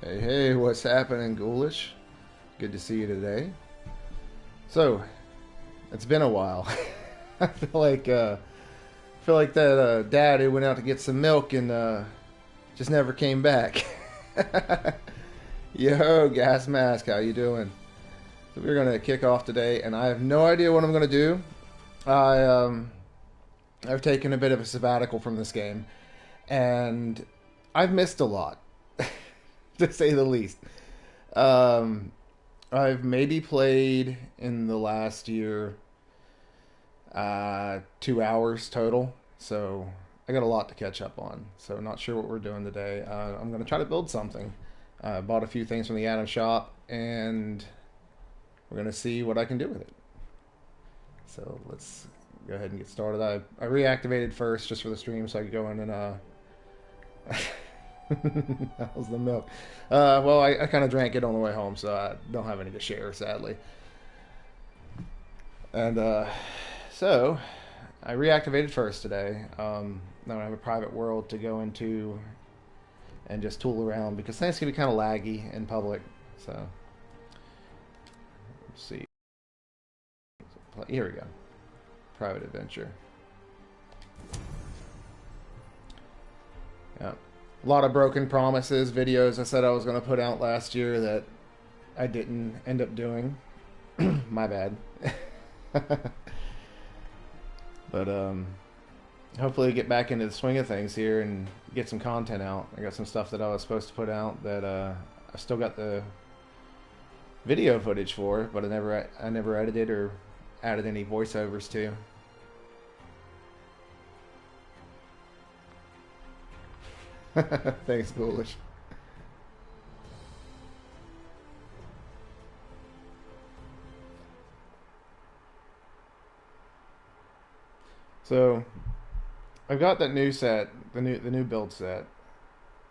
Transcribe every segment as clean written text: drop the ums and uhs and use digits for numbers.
Hey, hey, what's happening, Ghoulish? Good to see you today. So, it's been a while. I feel like that dad who went out to get some milk and just never came back. Yo, gas mask, how you doing? So we're gonna kick off today, and I have no idea what I'm gonna do. I I've taken a bit of a sabbatical from this game, and I've missed a lot, to say the least. Um, I've maybe played in the last year 2 hours total, so I got a lot to catch up on. So not sure what we're doing today. I'm gonna try to build something. Bought a few things from the item shop, and we're gonna see what I can do with it. So let's go ahead and get started. I reactivated first just for the stream, so I could go in and that was the milk. Well, I kind of drank it on the way home, so I don't have any to share, sadly. And so I reactivated first today. Now I have a private world to go into and just tool around because things can be kind of laggy in public. So let's see. Here we go. Private adventure. Yeah. A lot of broken promises, videos I said I was going to put out last year that I didn't end up doing. My bad. But hopefully get back into the swing of things here and get some content out. I got some stuff that I was supposed to put out that I still got the video footage for, but I never edited or added any voiceovers to. Thanks, Ghoulish. So I've got that new set, the new build set,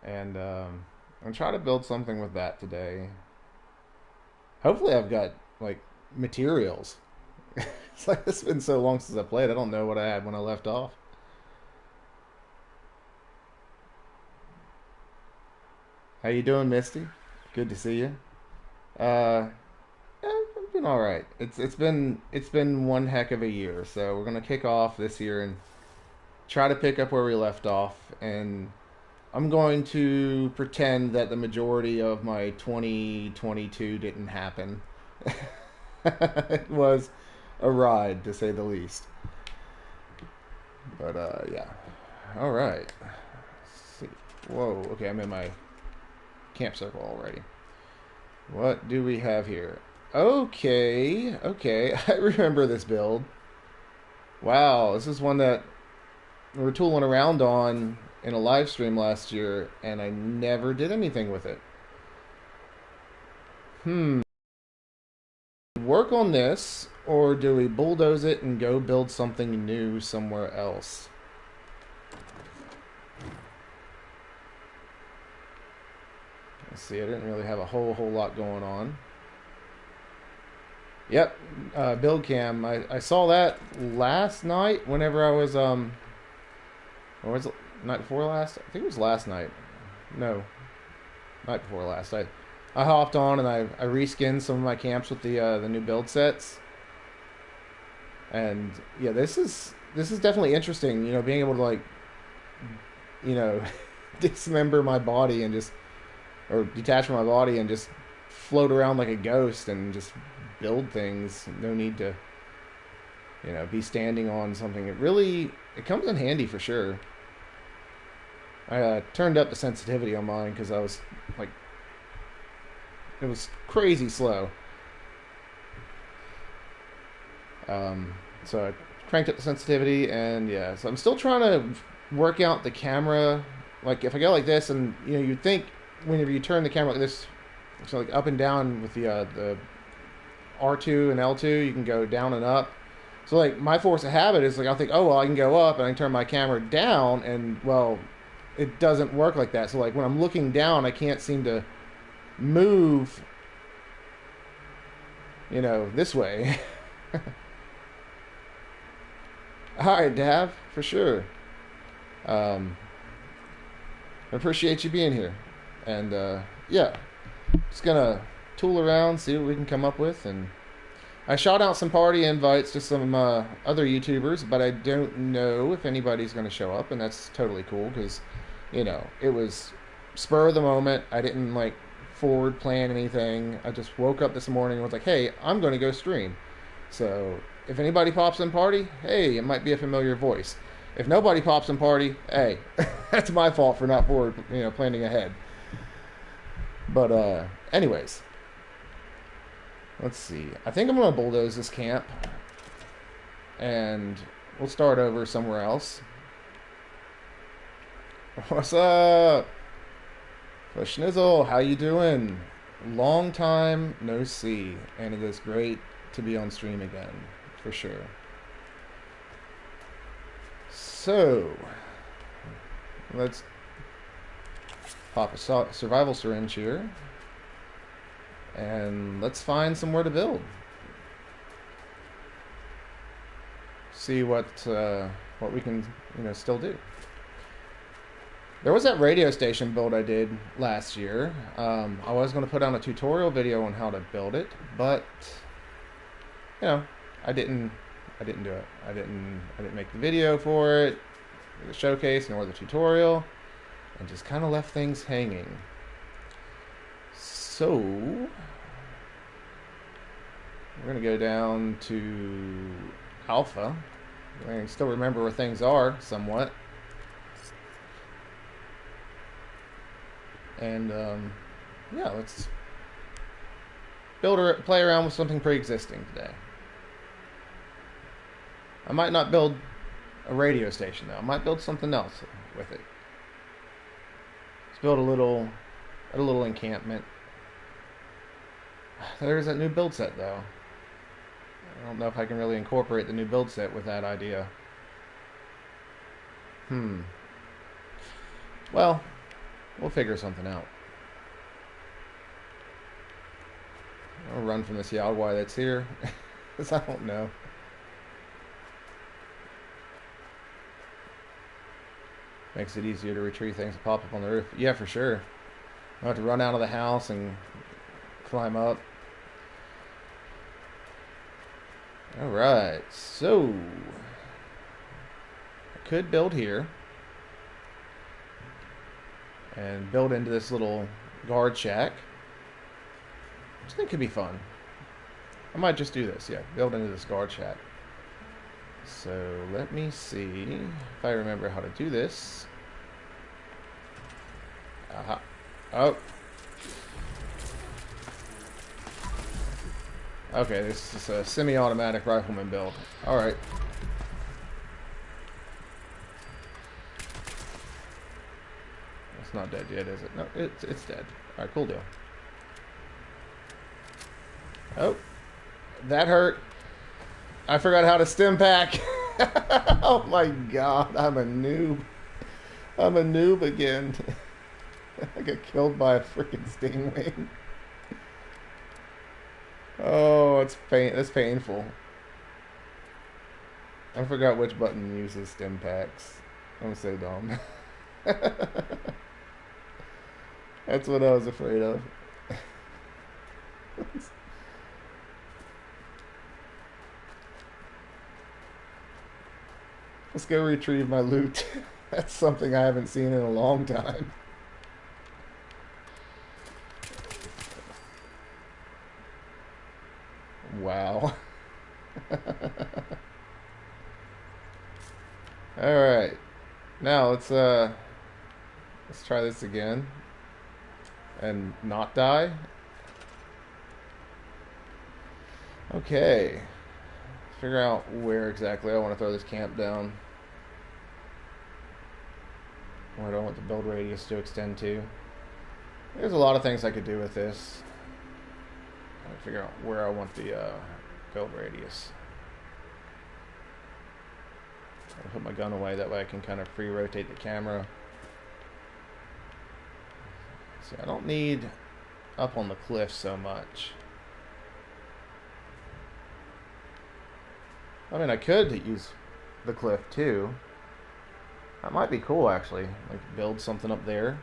and I'm gonna try to build something with that today. Hopefully, I've got like materials. It's like it's been so long since I played. I don't know what I had when I left off. How you doing, Misty? Good to see you. Uh, I've been all right. It's been one heck of a year. So we're gonna kick off this year and try to pick up where we left off. And I'm going to pretend that the majority of my 2022 didn't happen. It was a ride, to say the least. But yeah. All right. Let's see. Whoa. Okay, I'm in my camp circle already. What do we have here? Okay, okay. I remember this build. Wow, this is one that we were tooling around on in a live stream last year, and I never did anything with it. Work on this, or do we bulldoze it and go build something new somewhere else? Let's see, I didn't really have a whole lot going on. Yep, build cam. I saw that last night whenever I was or was it night before last? I think it was last night. No, night before last. I hopped on and I reskinned some of my camps with the new build sets. And yeah, this is definitely interesting, you know, being able to like, you know, dismember my body and just or detach from my body and just float around like a ghost and just build things. No need to, you know, be standing on something. It comes in handy for sure. I turned up the sensitivity on mine because I was like, it was crazy slow. So I cranked up the sensitivity, and yeah, so I'm still trying to work out the camera. Like if I go like this, and you know, you'd think whenever you turn the camera like this, so like up and down with the R2 and L2, you can go down and up. So like my force of habit is like I'll think, oh well, I can go up and I can turn my camera down, and well, it doesn't work like that. So like when I'm looking down, I can't seem to move, you know, this way. All right, Dav, for sure. I appreciate you being here, and yeah, just gonna tool around, see what we can come up with, and I shot out some party invites to some other YouTubers, but I don't know if anybody's gonna show up, and that's totally cool because, you know, it was spur of the moment. I didn't like forward plan anything. I just woke up this morning and was like, hey, I'm gonna go stream. So if anybody pops in party, hey, it might be a familiar voice. If nobody pops in party, hey, that's my fault for not forward, planning ahead. But anyways, let's see. I think I'm gonna bulldoze this camp, and we'll start over somewhere else. What's up, Schnizzle? How you doing? Long time no see, and it is great to be on stream again, for sure. So, let's pop a survival syringe here, and let's find somewhere to build. See what we can still do. There was that radio station build I did last year. I was going to put on a tutorial video on how to build it, but I didn't do it. I didn't make the video for it, the showcase, nor the tutorial, and just kind of left things hanging. So we're gonna go down to Alpha. I can still remember where things are somewhat, and yeah, let's play around with something pre-existing today. I might not build a radio station, though. I might build something else with it. Let's build a little encampment. There's that new build set, though. I don't know if I can really incorporate the new build set with that idea. Well, we'll figure something out. I'll run from this Yawgwai that's here, because I don't know. Makes it easier to retrieve things that pop up on the roof. Yeah, for sure. I have to run out of the house and climb up. Alright, so I could build here and build into this little guard shack, which I think could be fun. I might just do this, yeah, build into this guard shack. So let me see if I remember how to do this. Aha. Oh. Okay, this is a semi-automatic rifleman build. Alright. It's not dead yet, is it? No, it's dead. Alright, cool deal. Oh. That hurt. I forgot how to stim pack. Oh my god, I'm a noob. I'm a noob again. I got killed by a freaking stingwing. Oh, it's painful. I forgot which button uses stim packs. I'm so dumb. That's what I was afraid of. Let's go retrieve my loot. That's something I haven't seen in a long time. Wow. Alright. Now let's try this again. And not die. Okay. Figure out where exactly I want to throw this camp down. Where do I want the build radius to extend to? There's a lot of things I could do with this. I gotta figure out where I want the build radius. I'll put my gun away, that way I can kind of free rotate the camera. See, I don't need up on the cliff so much. I mean, I could use the cliff too. That might be cool, actually. Like, build something up there.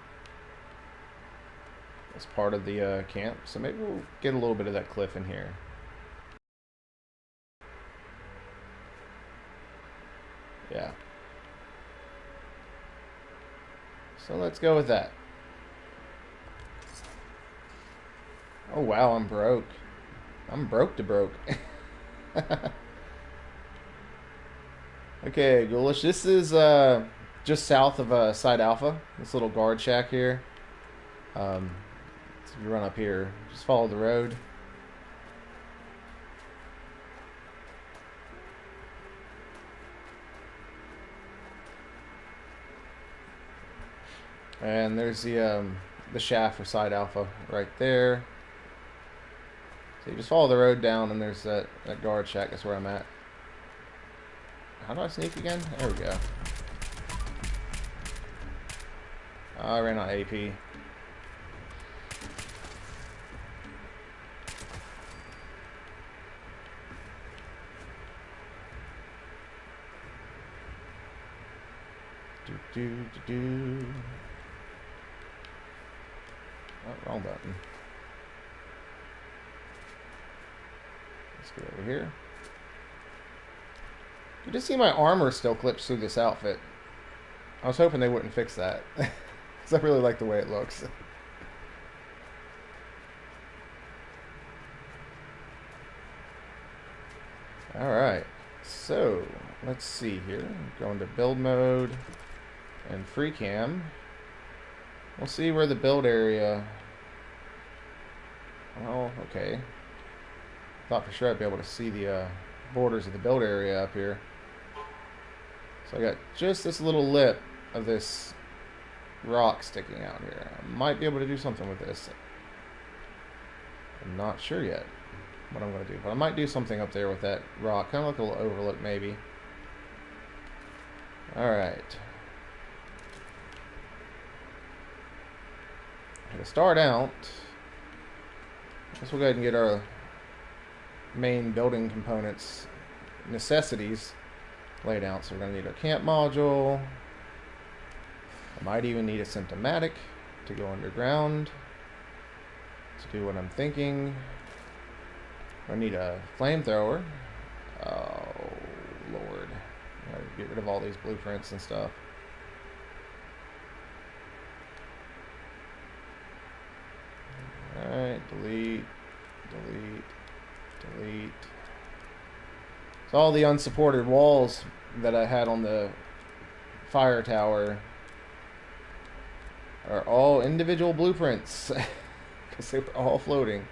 as part of the camp. So maybe we'll get a little bit of that cliff in here. Yeah. So let's go with that. Oh wow, I'm broke. I'm broke to broke. Okay, Ghoulish. This is just south of Side Alpha. This little guard shack here. So if you run up here, just follow the road. And there's the shaft for Side Alpha right there. So you just follow the road down, and there's that guard shack. That's where I'm at. How do I sneak again? There we go. I ran out of AP. Do. Oh, wrong button. Let's get over here. You just see my armor still clips through this outfit. I was hoping they wouldn't fix that. Because I really like the way it looks. Alright. So, let's see here. Go into build mode and free cam. We'll see where the build area... Oh, okay. Thought for sure I'd be able to see the borders of the build area up here. So I got just this little lip of this rock sticking out here. I might be able to do something with this. I'm not sure yet what I'm going to do, but I might do something up there with that rock. Kind of like a little overlook, maybe. Alright. To start out, I guess we'll go ahead and get our main building components, necessities, laid out. So we're going to need our camp module. I might even need a symptomatic to go underground to do what I'm thinking. I need a flamethrower. Oh, Lord. Gotta get rid of all these blueprints and stuff. Alright, delete. So all the unsupported walls that I had on the fire tower are all individual blueprints. Because they were all floating.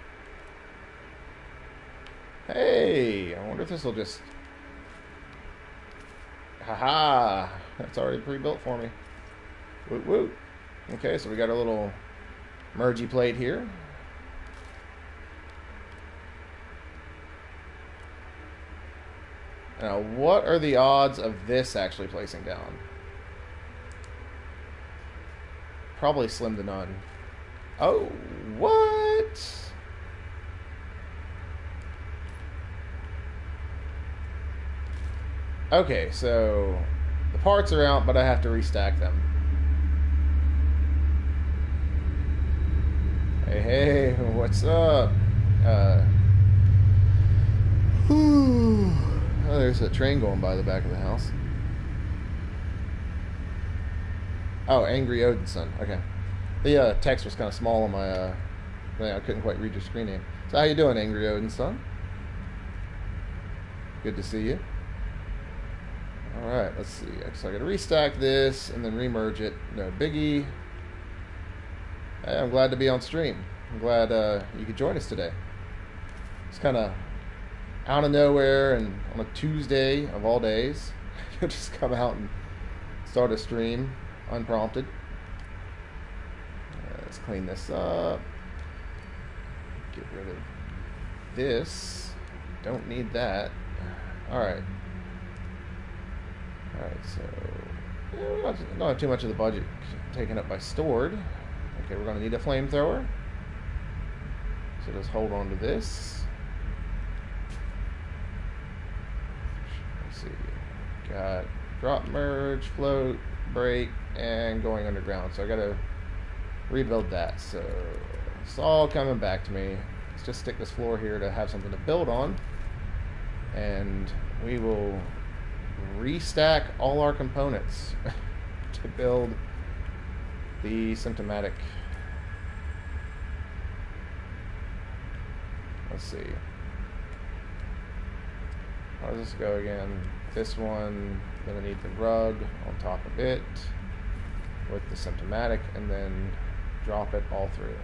Hey, I wonder if this will just... Haha! That's already pre-built for me. Woot woot. Okay, so we got a little mergy plate here. Now, what are the odds of this actually placing down? Probably slim to none. Oh, what? Okay, so the parts are out, but I have to restack them. Hey, what's up? Oh, there's a train going by the back of the house. Oh, Angry Odinson. Okay. The text was kind of small on my thing. I couldn't quite read your screen name. So how you doing, Angry Odinson? Good to see you. Alright, let's see. So I gotta restack this and then remerge it. No biggie. Hey, I'm glad to be on stream. I'm glad you could join us today. It's kind of out of nowhere, and on a Tuesday of all days, you'll just come out and start a stream unprompted. Let's clean this up. Get rid of this. Don't need that. Alright. Alright, so yeah, we don't have too much of the budget taken up by stored. Okay, we're going to need a flamethrower. So just hold on to this. Let's see. Got drop, merge, float, break, and going underground. So I got to rebuild that. So It's all coming back to me. Let's just stick this floor here to have something to build on. And we will restack all our components to build the symptomatic. Let's see. How does this go again? This one, gonna need the rug on top of it with the symptomatic, and then drop it all through.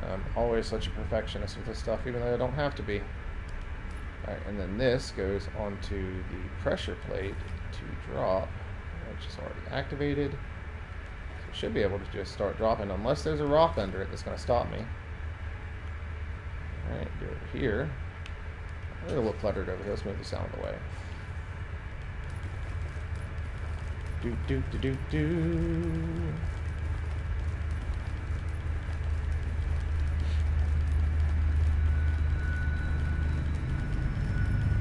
I'm always such a perfectionist with this stuff, even though I don't have to be. Alright, and then this goes onto the pressure plate to drop, which is already activated. So it should be able to just start dropping, unless there's a rock under it that's going to stop me. Alright, get over here. We're a little cluttered over here. Let's move this out of the way. Do do do do do.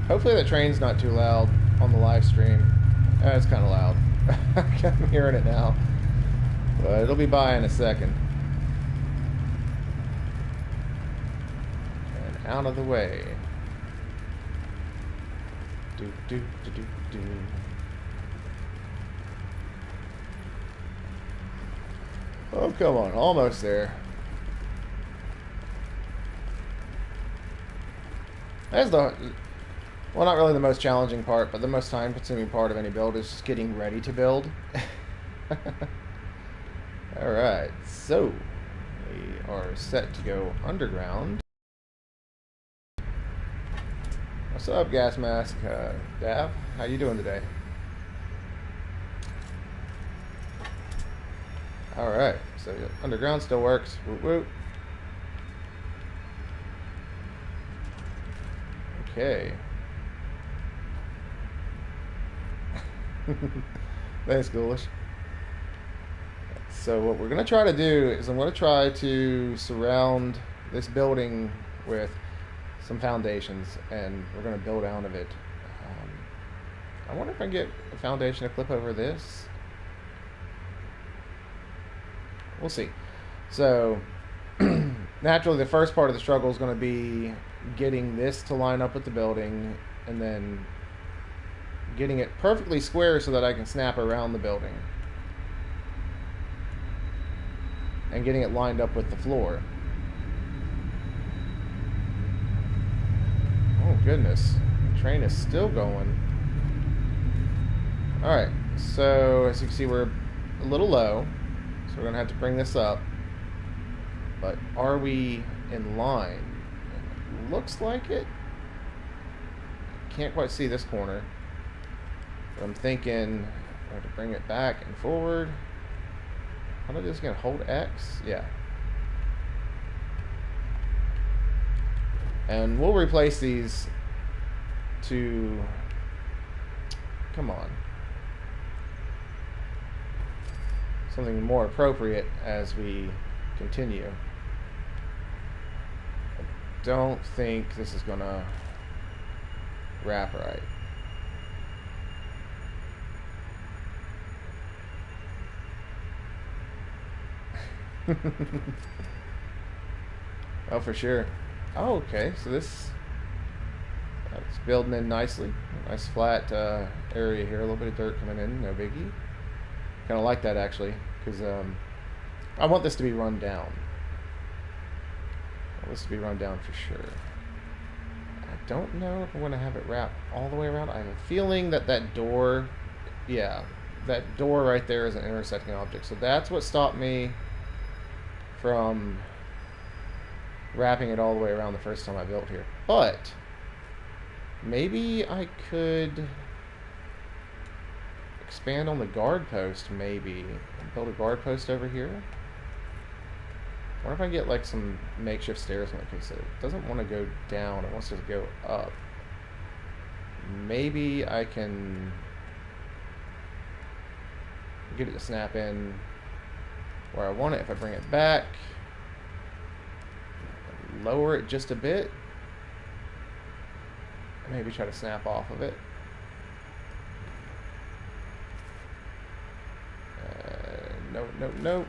Hopefully the train's not too loud on the live stream. It's kind of loud. I'm hearing it now. But it'll be by in a second. And out of the way. Do do do do do. Oh, come on. Almost there. That's the... Well, not really the most challenging part, but the most time-consuming part of any build is just getting ready to build. Alright, so we are set to go underground. What's up, Gas Mask? Dav, how you doing today? Alright, so underground still works. Woot woot. Okay. Thanks, Ghoulish. So what we're going to try to do is I'm going to try to surround this building with some foundations, and we're going to build out of it. I wonder if I can get a foundation to clip over this. We'll see. So naturally the first part of the struggle is going to be getting this to line up with the building, and then getting it perfectly square so that I can snap around the building, and getting it lined up with the floor. Oh goodness, the train is still going. Alright, so as you can see we're a little low, so we're gonna have to bring this up. But are we in line? It looks like it. Can't quite see this corner. But I'm thinking I have to bring it back and forward. How do I do this again? Hold X? Yeah. And we'll replace these to... Come on. Something more appropriate as we continue. I don't think this is gonna wrap right. Oh, for sure. Oh, okay. So it's building in nicely. Nice flat area here. A little bit of dirt coming in. No biggie. Kind of like that actually, because I want this to be run down. I want this to be run down for sure. I don't know if I want to have it wrap all the way around. I have a feeling that that door, yeah, that door right there is an intersecting object. So that's what stopped me from wrapping it all the way around the first time I built here. But maybe I could expand on the guard post, maybe, and build a guard post over here. I wonder if I can get like some makeshift stairs in it, because it doesn't want to go down, it wants to go up. Maybe I can get it to snap in where I want it. If I bring it back, lower it just a bit, maybe try to snap off of it. No, no, no.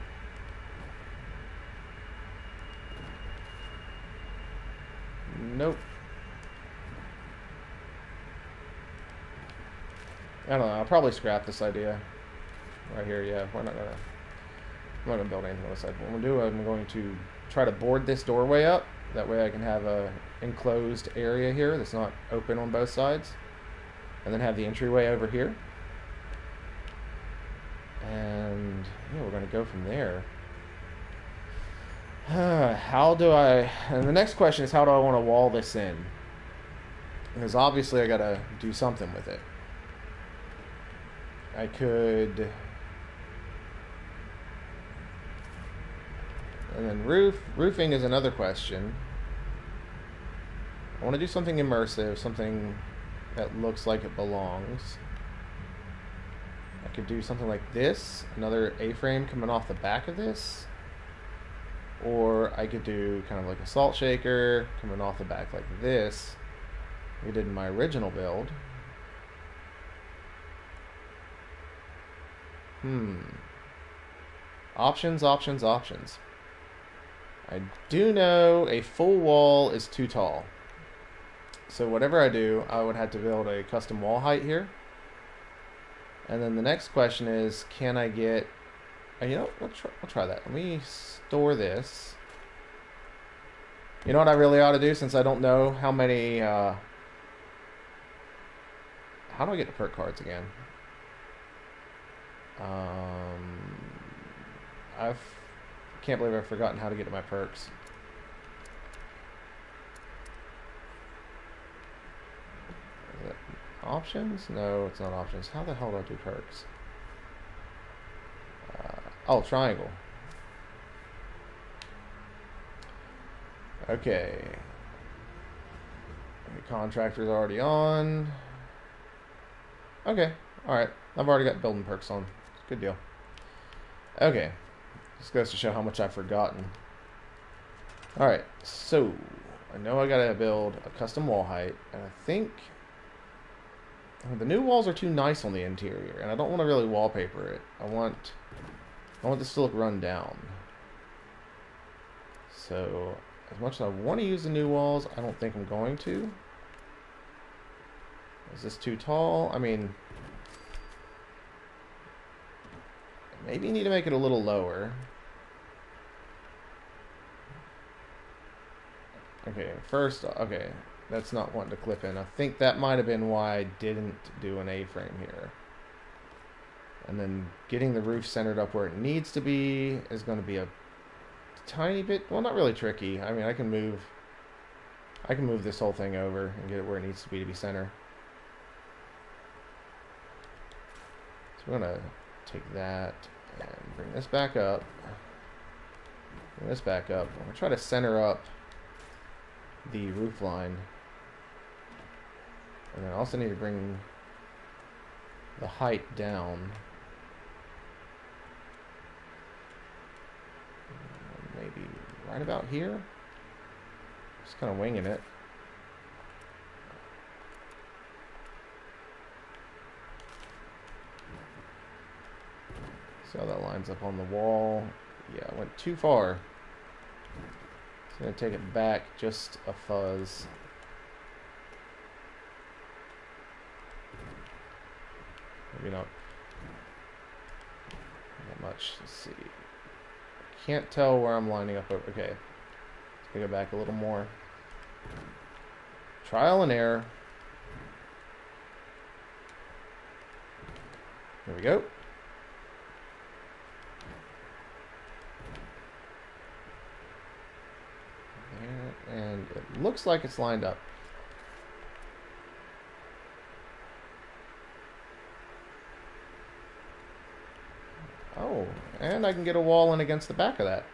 Nope. I don't know. I'll probably scrap this idea right here. Yeah, I'm not gonna build anything on this side. What I'm gonna do, I'm going to try to board this doorway up. That way I can have a enclosed area here that's not open on both sides. And then have the entryway over here. And yeah, we're gonna go from there. How do I... And the next question is, how do I want to wall this in? Because obviously I gotta do something with it. I could... And then roofing is another question. I want to do something immersive, something that looks like it belongs. I could do something like this, another A-frame coming off the back of this. Or I could do kind of like a salt shaker coming off the back like this. We did in my original build. Options, options, options. I do know a full wall is too tall. So whatever I do, I would have to build a custom wall height here. And then the next question is, can I get... You know, we'll try that. Let me store this. You know what I really ought to do, since I don't know how many... how do I get the perk cards again? I can't believe I've forgotten how to get to my perks. Is it options? No, it's not options. How the hell do I do perks? Oh, triangle. Okay. The contractor's already on. Okay, alright. I've already got building perks on. Good deal. Okay. This goes to show how much I've forgotten. Alright, so I know I gotta build a custom wall height, and I think the new walls are too nice on the interior, and I don't want to really wallpaper it. I want this to look run down. So, as much as I want to use the new walls, I don't think I'm going to. Is this too tall? I mean, maybe you need to make it a little lower. Okay, first, okay, that's not wanting to clip in. I think that might have been why I didn't do an A-frame here. And then getting the roof centered up where it needs to be is going to be a tiny bit, well, not really tricky. I mean, I can move this whole thing over and get it where it needs to be center. So we're going to take that and bring this back up. Bring this back up. I'm going to try to center up the roof line. And then I also need to bring the height down. Maybe right about here. Just kind of winging it. See how that lines up on the wall. Yeah, I went too far. It's going to take it back just a fuzz. Maybe not that much. Let's see. Can't tell where I'm lining up. Okay. Let's go back a little more. Trial and error. There we go. And it looks like it's lined up. Oh, and I can get a wall in against the back of that.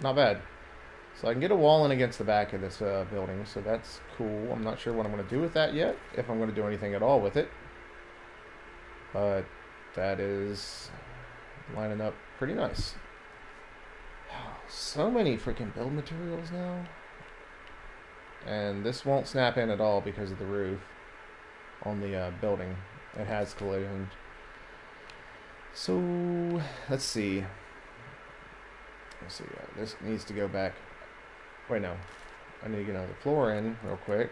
Not bad. So I can get a wall in against the back of this building, so that's cool. I'm not sure what I'm going to do with that yet, if I'm going to do anything at all with it. But that is lining up pretty nice. So many freaking build materials now. And this won't snap in at all because of the roof on the building. It has collision. So, let's see. let's see. This needs to go back. Wait, no. I need to get another floor in real quick.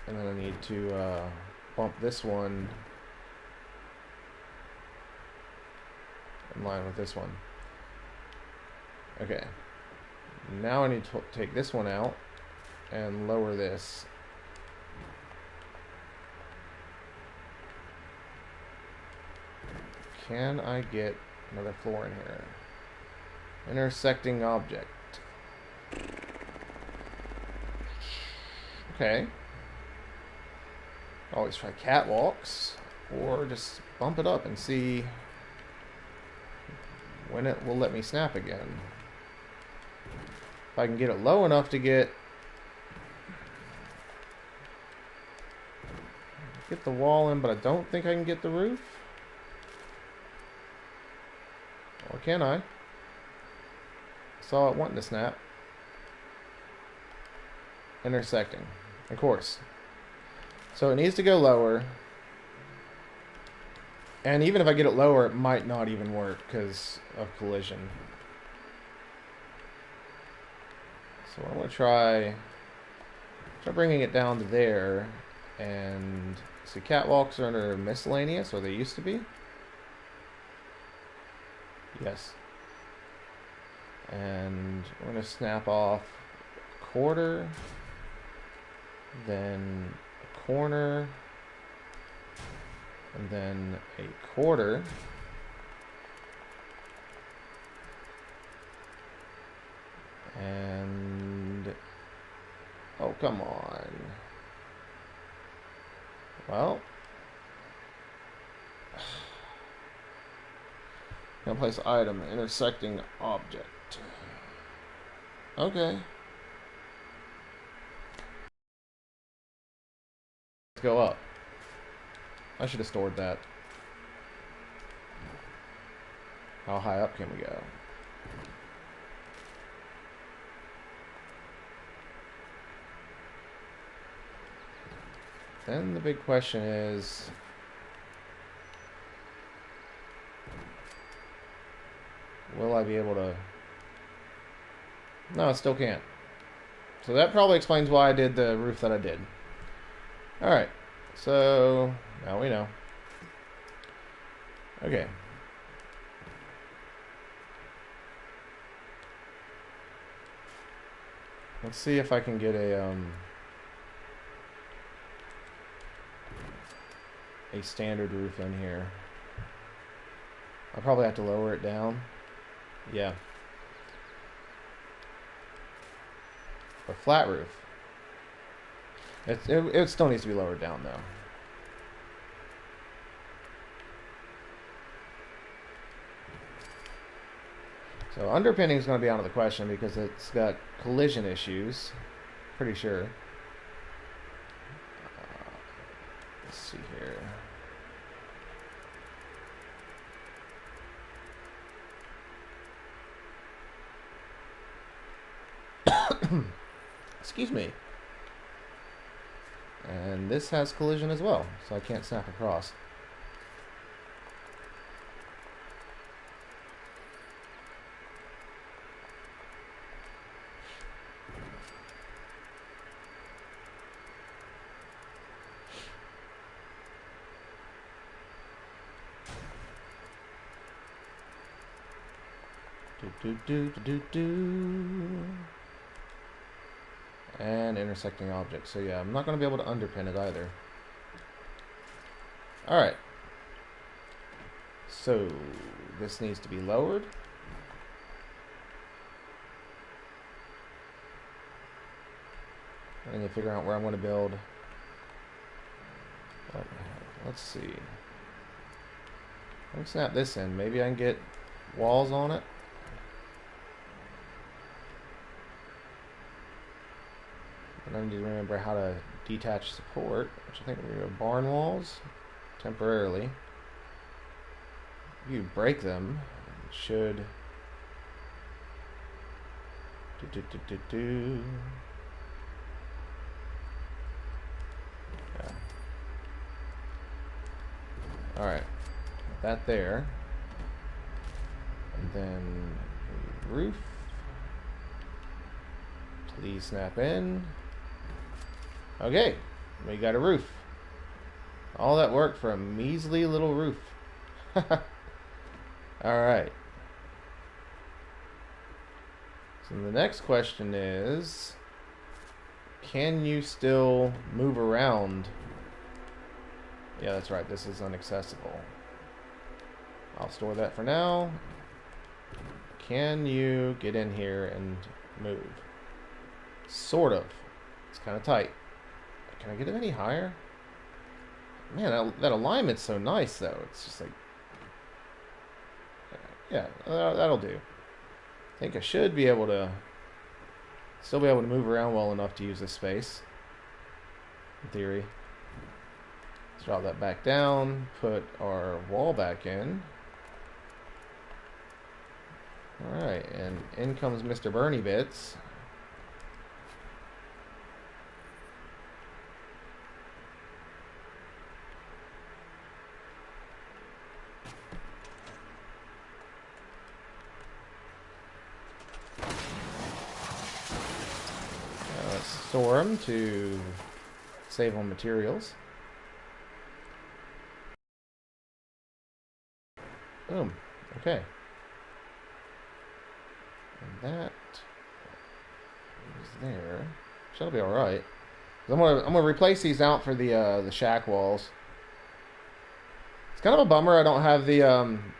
And then I need to bump this one in line with this one. Okay. Now I need to take this one out and lower this. Can I get another floor in here? Intersecting object. Okay. Always try catwalks, or just bump it up and see when it will let me snap again. If I can get it low enough to get the wall in, but I don't think I can get the roof. Or can I? Saw it wanting to snap. Intersecting. Of course. So it needs to go lower. And even if I get it lower, it might not even work because of collision. So I'm going to try bringing it down to there. And see, catwalks are under miscellaneous, or they used to be. Yes. And we're going to snap off a quarter, then a corner, and then a quarter. And oh, come on. Well, gonna place item intersecting object. Okay. Let's go up. I should have stored that. How high up can we go? Then the big question is, will I be able to... No, I still can't. So that probably explains why I did the roof that I did. Alright, so now we know. Okay. Let's see if I can get a standard roof in here. I'll probably have to lower it down. Yeah. A flat roof. It still needs to be lowered down though. So underpinning is going to be out of the question because it's got collision issues. Pretty sure. Let's see here. Excuse me. And this has collision as well, so I can't snap across. And intersecting objects. So yeah, I'm not going to be able to underpin it either. Alright. So this needs to be lowered. I need to figure out where I'm going to build. Oh, let's see. Let me snap this in. Maybe I can get walls on it. And I need to remember how to detach support, which I think we're going to barn walls temporarily. If you break them, it should Yeah. Alright. That there. And then Roof. Please snap in. Okay, we got a roof. All that work for a measly little roof. Alright. So the next question is, can you still move around? Yeah, that's right. This is inaccessible. I'll store that for now. Can you get in here and move? Sort of. It's kind of tight. Can I get it any higher? Man, that alignment's so nice, though. It's just like... Yeah, that'll do. I think I should be able to... Still be able to move around well enough to use this space. In theory. Let's drop that back down. Put our wall back in. Alright, and in comes Mr. Bernie Bits. Let's store them to save on materials. Boom. Okay. And that is there. That'll be all right. I'm gonna replace these out for the shack walls. It's kind of a bummer I don't have the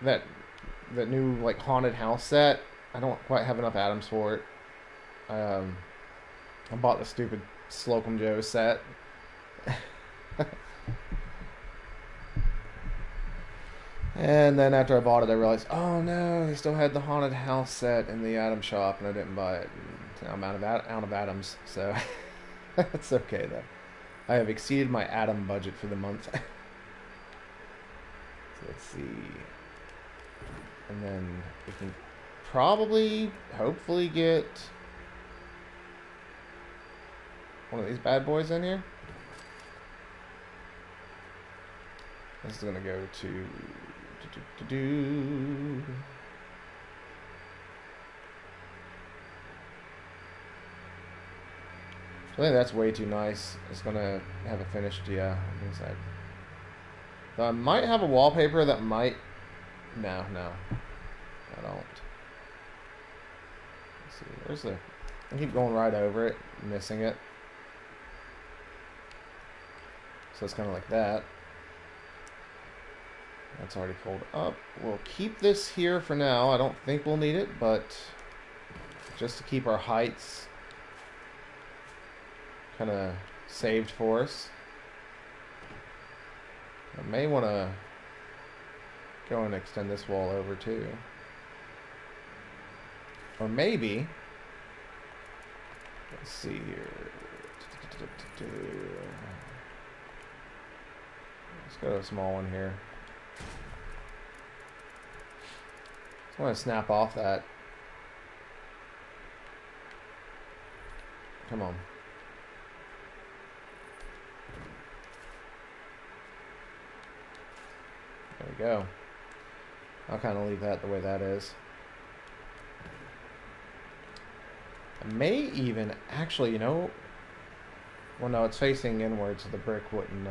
that new like haunted house set. I don't quite have enough atoms for it. I bought the stupid Slocum Joe set. And then after I bought it, I realized, oh no, they still had the haunted house set in the atom shop, and I didn't buy it. And I'm out of atoms, so that's okay though. I have exceeded my atom budget for the month. So let's see, and then we can probably, hopefully, get one of these bad boys in here. This is gonna go to. So I think that's way too nice. It's gonna have a finished, yeah, inside. So I might have a wallpaper that might. No, I don't. Let's see, where's the? I keep going right over it, missing it. So it's kind of like that. That's already pulled up. We'll keep this here for now. I don't think we'll need it, but just to keep our heights kind of saved for us. I may want to go and extend this wall over too. Or maybe, let's see here. Let's go to a small one here. I want to snap off that. Come on. There we go. I'll kind of leave that the way that is. I may even, actually, you know, well, no, it's facing inward, so the brick wouldn't,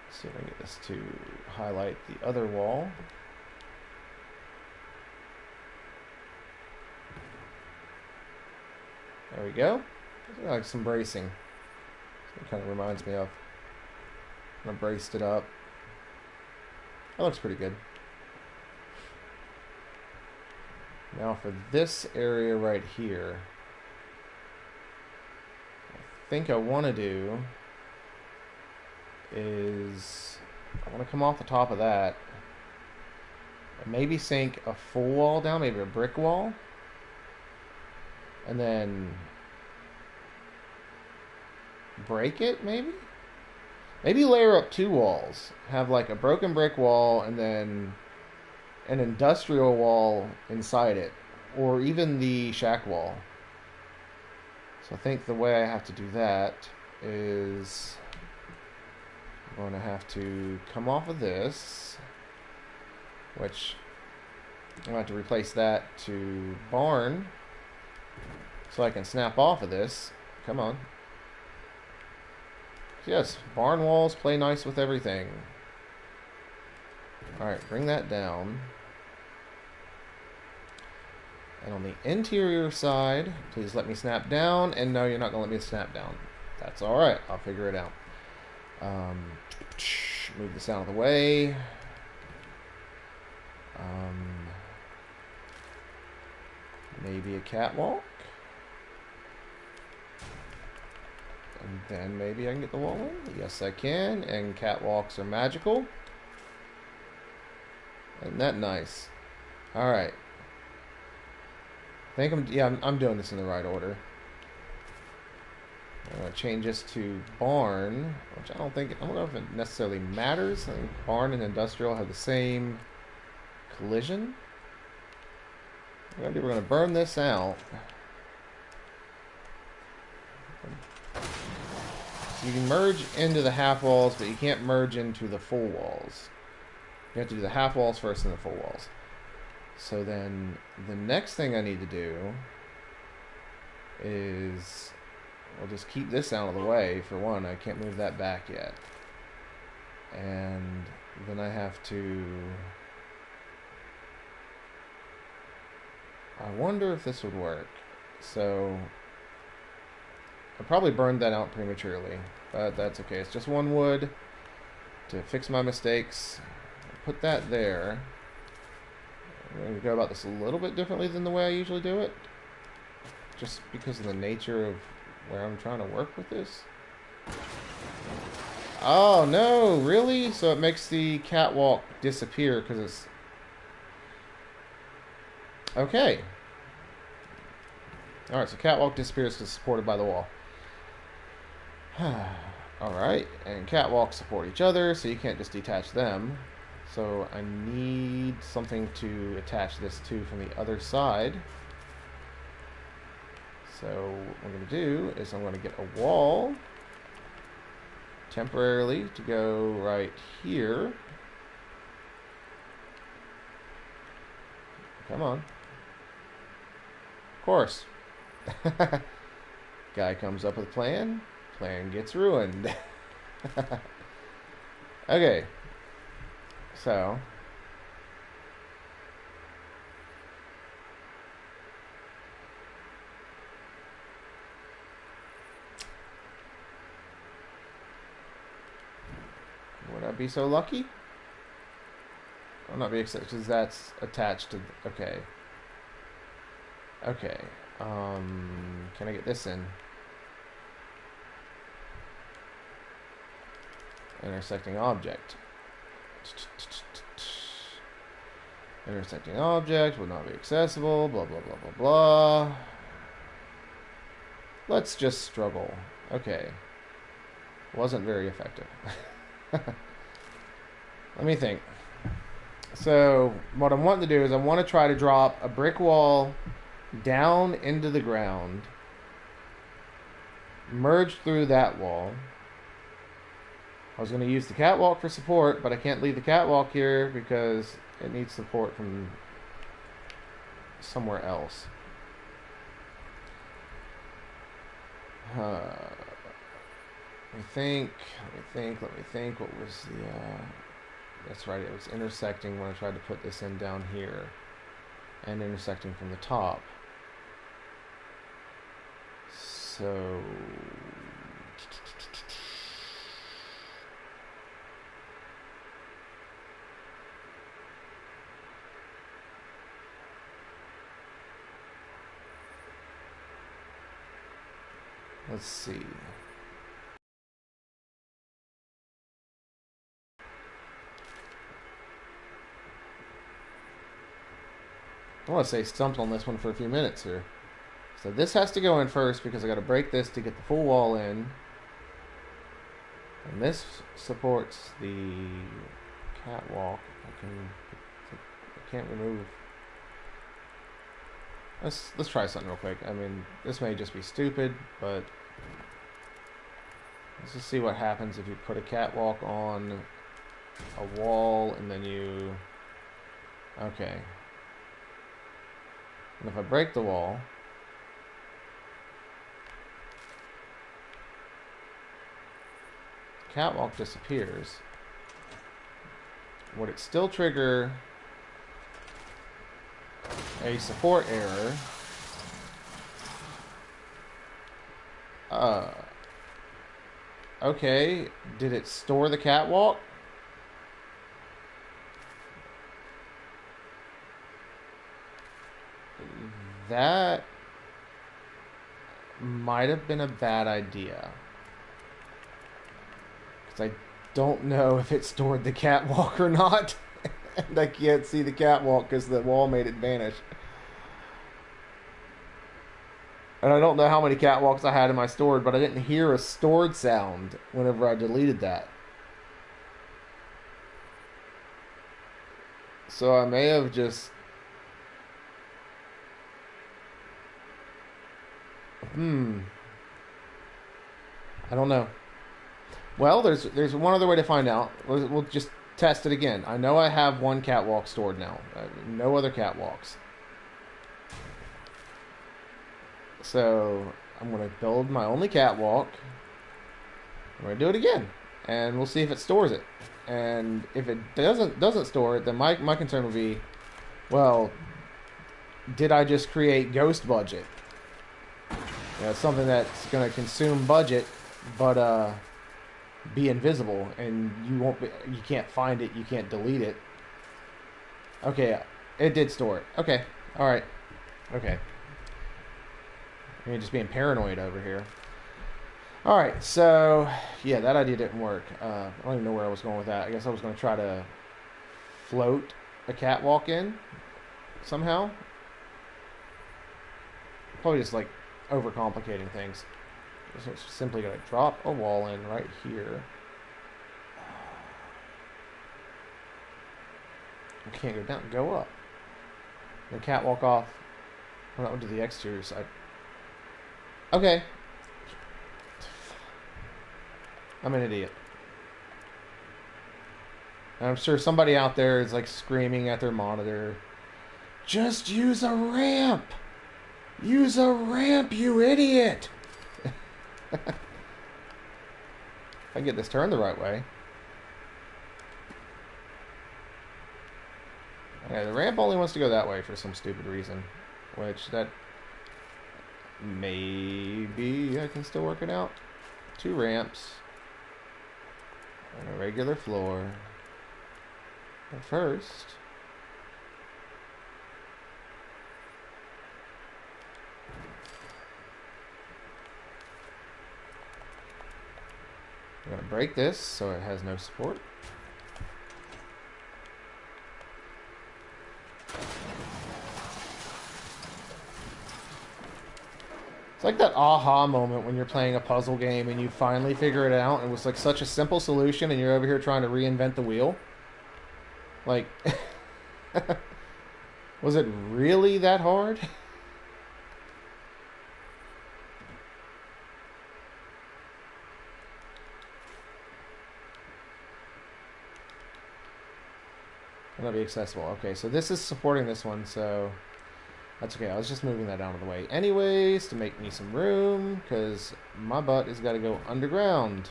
Let's see if I can get this to highlight the other wall. There we go. Like some bracing. It kind of reminds me of. I braced it up. That looks pretty good. Now for this area right here, I think I want to do is I want to come off the top of that and maybe sink a full wall down, maybe a brick wall, and then break it, maybe layer up two walls, have like a broken brick wall and then an industrial wall inside it, or even the shack wall. So I think the way I have to do that is I'm going to have to come off of this, which I'm going to have to replace that to barn so I can snap off of this. Come on. Yes, barn walls play nice with everything. Alright, bring that down. And on the interior side, please let me snap down. And no, you're not going to let me snap down. That's alright. I'll figure it out. Move this out of the way. Maybe a catwalk. And then maybe I can get the wall in. Yes, I can. And catwalks are magical. Isn't that nice? Alright. I think I'm doing this in the right order. I'm going to change this to barn, which I don't know if it necessarily matters. I think barn and industrial have the same collision. We're going to burn this out. You can merge into the half walls, but you can't merge into the full walls. You have to do the half walls first and the full walls. So then the next thing I need to do is I'll just keep this out of the way. For one, I can't move that back yet. And then I have to... I wonder if this would work. So I probably burned that out prematurely, but that's okay. It's just one wood to fix my mistakes. Put that there. I'm going to go about this a little bit differently than the way I usually do it, just because of the nature of where I'm trying to work with this. Oh no, really? So it makes the catwalk disappear because it's... Okay. Alright, so catwalk disappears because it's supported by the wall. Alright, and catwalks support each other, so you can't just detach them. So I need something to attach this to from the other side. So what I'm going to do is I'm going to get a wall temporarily to go right here. Come on. Of course. Guy comes up with a plan. Plan gets ruined. Okay. So. Would I be so lucky? I'll not be excited because that's attached to... Okay. Okay. Can I get this in? Intersecting object. Intersecting object will not be accessible. Blah, blah, blah, blah, blah. Let's just struggle. Okay. Wasn't very effective. Let me think. So, what I'm wanting to do is I want to try to drop a brick wall down into the ground, merge through that wall. I was going to use the catwalk for support, but I can't leave the catwalk here because it needs support from somewhere else. Let me think. What was the... that's right, it was intersecting when I tried to put this in down here. And intersecting from the top. So... Let's see. I want to say stumped on this one for a few minutes here. So this has to go in first because I got to break this to get the full wall in. And this supports the catwalk. I can't remove. Let's try something real quick. I mean, this may just be stupid, but let's just see what happens if you put a catwalk on a wall and then you... Okay. And if I break the wall... Catwalk disappears. Would it still trigger a support error? Okay. Did it store the catwalk? That might have been a bad idea. Because I don't know if it stored the catwalk or not. And I can't see the catwalk because the wall made it vanish. And I don't know how many catwalks I had in my stored, but I didn't hear a stored sound whenever I deleted that. So I may have just... I don't know. Well, there's one other way to find out. We'll just test it again. I know I have one catwalk stored now. No other catwalks. So I'm going to build my only catwalk. I'm going to do it again. And we'll see if it stores it. And if it doesn't store it, then my concern will be, well, did I just create ghost budget? You know, it's something that's going to consume budget, but be invisible, and you can't find it, you can't delete it. Okay, it did store it. Okay, all right, okay. You're just being paranoid over here. All right, so yeah, that idea didn't work. I don't even know where I was going with that. I guess I was going to try to float a catwalk in somehow. Probably just like overcomplicating things. So it's simply going to drop a wall in right here. I can't go down, go up. The catwalk off. Well, that went to the exterior side. Okay. I'm an idiot. And I'm sure somebody out there is like screaming at their monitor. Just use a ramp! Use a ramp, you idiot! If I get this turned the right way. Okay, the ramp only wants to go that way for some stupid reason. Which, that... maybe I can still work it out. 2 ramps. And a regular floor. But first... I'm going to break this so it has no support. It's like that aha moment when you're playing a puzzle game and you finally figure it out and it was like such a simple solution and you're over here trying to reinvent the wheel. Like, was it really that hard? Will that be accessible? Okay, so this is supporting this one, so that's okay. I was just moving that out of the way anyways to make me some room, because my butt has got to go underground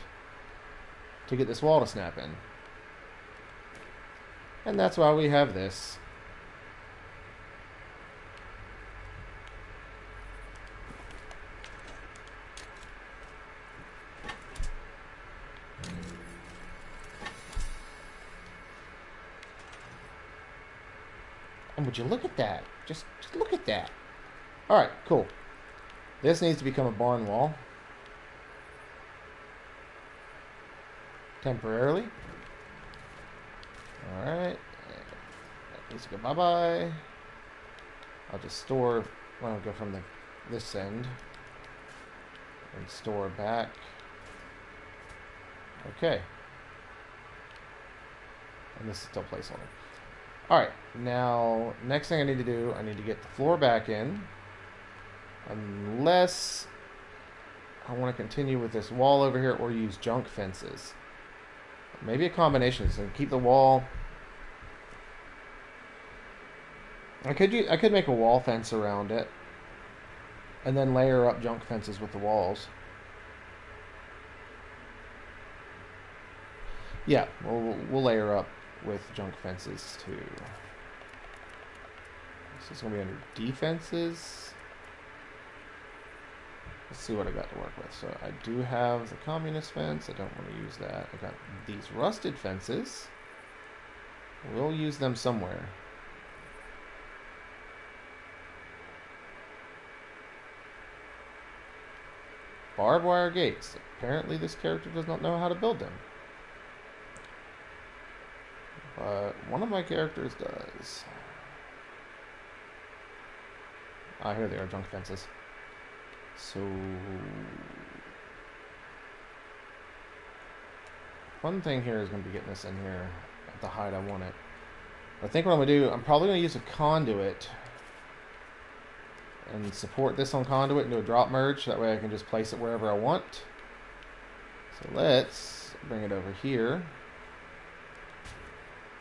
to get this wall to snap in. And that's why we have this. And would you look at that? Just look at that. Alright, cool. This needs to become a barn wall. Temporarily. Alright. That needs to go bye-bye. I'll just store... Well, I'll go from this end. And store back. Okay. And this is still placeholder. Alright, now, next thing I need to do, I need to get the floor back in. Unless I want to continue with this wall over here or use junk fences. Maybe a combination, so keep the wall. I could make a wall fence around it. And then layer up junk fences with the walls. Yeah, we'll layer up with junk fences too. This is going to be under defenses. Let's see what I got to work with. So I do have the communist fence. I don't want to use that. I got these rusted fences. We'll use them somewhere. Barbed wire gates. Apparently this character does not know how to build them. But one of my characters does. Ah, here they are, junk fences. So, one thing here is going to be getting this in here at the height I want it. I think what I'm going to do, I'm probably going to use a conduit and support this on conduit and do a drop merge. That way I can just place it wherever I want. So let's bring it over here.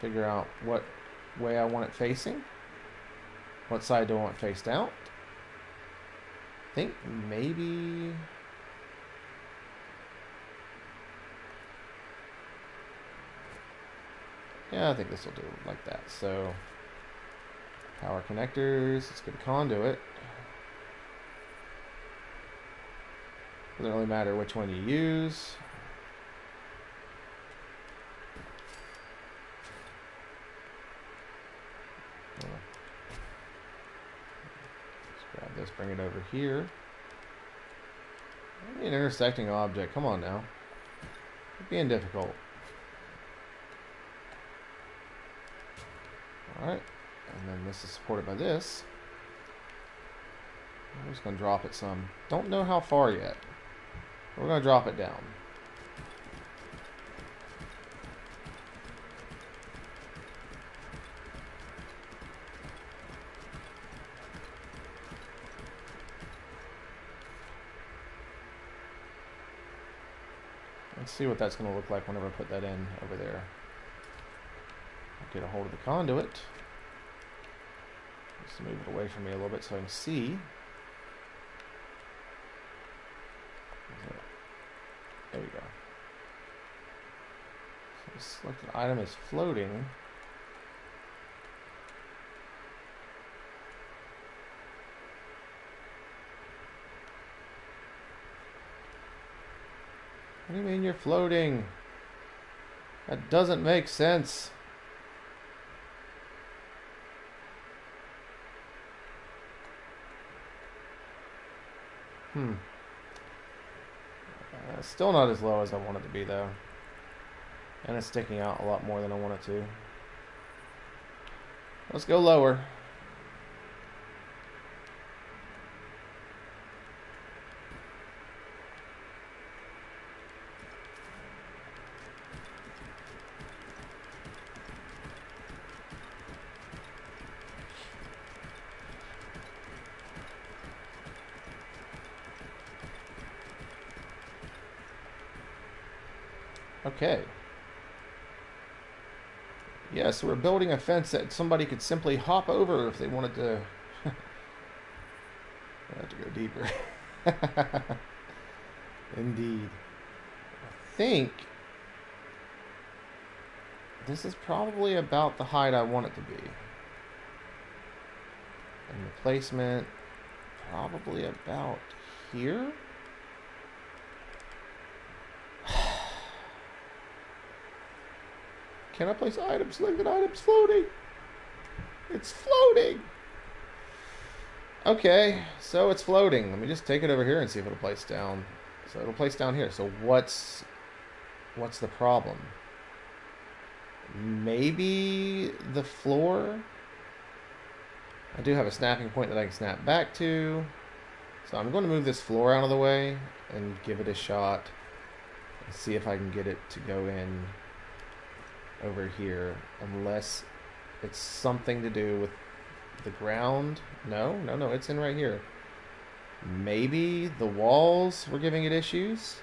Figure out what way I want it facing. What side do I want faced out? I think maybe... Yeah, I think this will do like that. So, power connectors, let's get a conduit. Doesn't really matter which one you use. Grab this, bring it over here. I need an intersecting object. Come on now. It's being difficult. Alright. And then this is supported by this. I'm just going to drop it some. Don't know how far yet. We're going to drop it down. Let's see what that's going to look like whenever I put that in over there. I'll get a hold of the conduit. Just move it away from me a little bit so I can see. There we go. So the selected item is floating. What do you mean you're floating? That doesn't make sense. Still not as low as I want it to be, though. And it's sticking out a lot more than I want it to. Let's go lower. Okay. Yeah, so we're building a fence that somebody could simply hop over if they wanted to. I have to go deeper. Indeed. I think this is probably about the height I want it to be. And the placement, probably about here. Can I place items? Look at items floating. It's floating. Okay, so it's floating. Let me just take it over here and see if it'll place down. So it'll place down here. So what's the problem? Maybe the floor? I do have a snapping point that I can snap back to. So I'm going to move this floor out of the way and give it a shot. And see if I can get it to go in over here, unless it's something to do with the ground. No, no, no, it's in right here. Maybe the walls were giving it issues.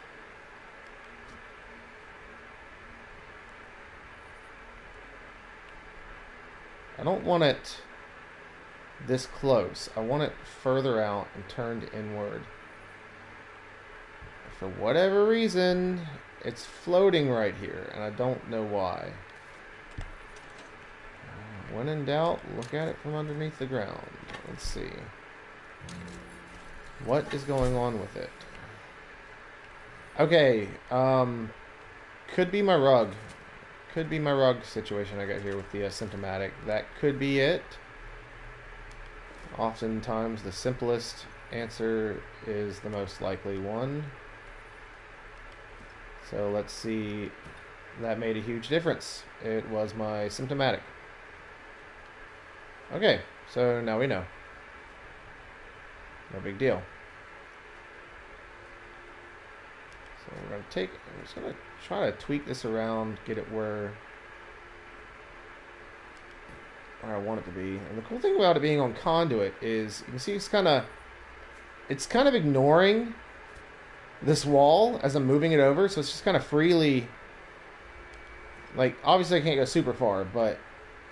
I don't want it this close. I want it further out and turned inward. For whatever reason, it's floating right here, and I don't know why. When in doubt, look at it from underneath the ground. Let's see. What is going on with it? Okay, could be my rug. Could be my rug situation I got here with the symptomatic. That could be it. Oftentimes the simplest answer is the most likely one. So let's see. That made a huge difference. It was my symptomatic. Okay, so now we know. No big deal. So we're going to take, I'm just going to try to tweak this around, get it where I want it to be. And the cool thing about it being on conduit is you can see it's kind of ignoring this wall as I'm moving it over, so it's just kind of freely, like, obviously I can't go super far, but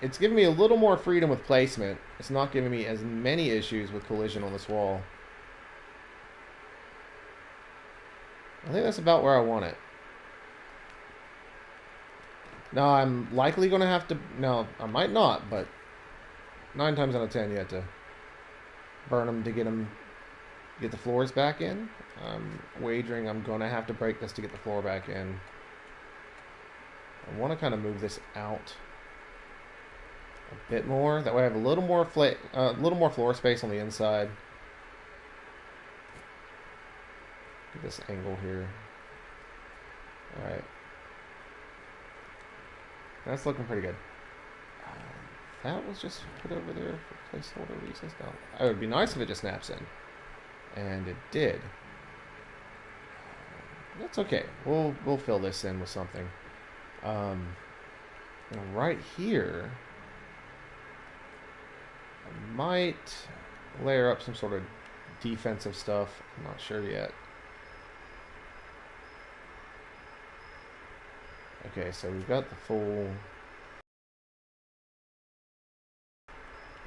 it's giving me a little more freedom with placement. It's not giving me as many issues with collision on this wall. I think that's about where I want it. Now, I'm likely going to have to... No, I might not, but 9 times out of 10, you have to burn them to get the floors back in. I'm wagering I'm going to have to break this to get the floor back in. I want to kind of move this out a bit more. That way I have a little more floor space on the inside. Get this angle here. Alright. That's looking pretty good. That was just put over there for placeholder reasons. No, it would be nice if it just snaps in. And it did. That's okay. We'll fill this in with something. Right here, I might layer up some sort of defensive stuff. I'm not sure yet. Okay, so we've got the full...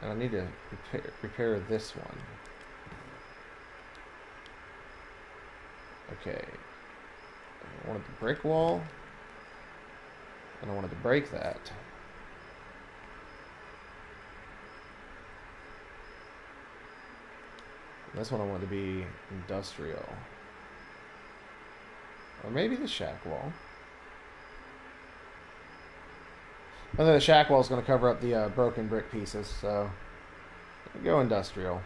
And I need to repair this one. Okay. I wanted the brick wall. And I wanted to break that. And this one I want to be industrial. Or maybe the shack wall. I think the shack wall is going to cover up the broken brick pieces, so go industrial.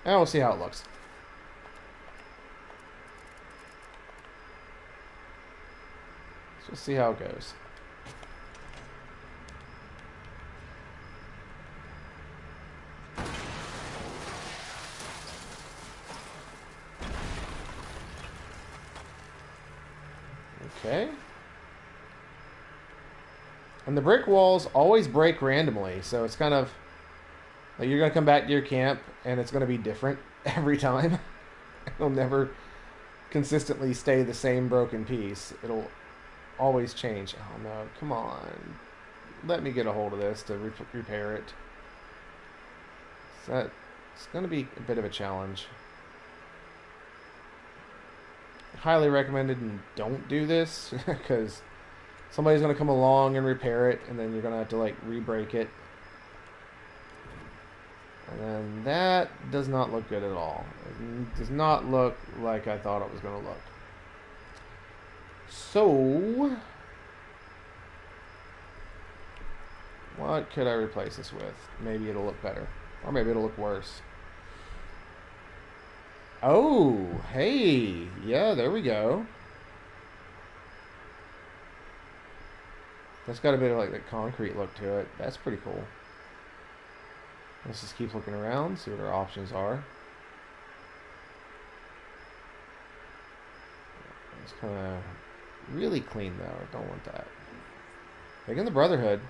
And we'll see how it looks. Let's just see how it goes. Okay. And the brick walls always break randomly, so it's kind of like you're going to come back to your camp and it's going to be different every time. It'll never consistently stay the same broken piece. It'll always change. Oh no, come on. Let me get a hold of this to repair it. So it's going to be a bit of a challenge. Highly recommended and don't do this because somebody's going to come along and repair it, and then you're going to have to, like, re-break it. And then that does not look good at all. It does not look like I thought it was going to look. So, what could I replace this with? Maybe it'll look better. Or maybe it'll look worse. Oh, hey. Yeah, there we go. That's got a bit of like the concrete look to it. That's pretty cool. Let's just keep looking around, see what our options are. It's kind of really clean though. I don't want that. Big in the Brotherhood.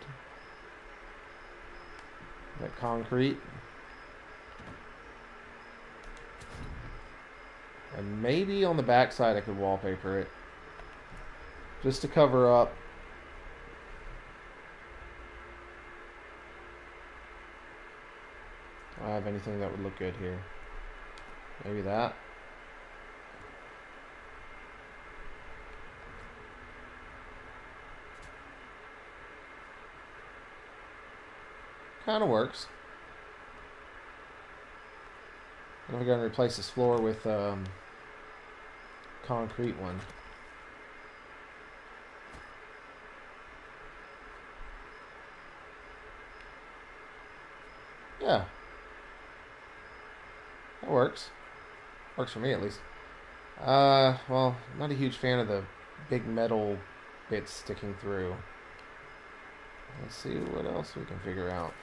That concrete. And maybe on the backside I could wallpaper it. Just to cover up. Do I have anything that would look good here? Maybe that. Kind of works. And we're going to replace this floor with concrete one. Yeah. That works. Works for me at least. Well, not a huge fan of the big metal bits sticking through. Let's see what else we can figure out.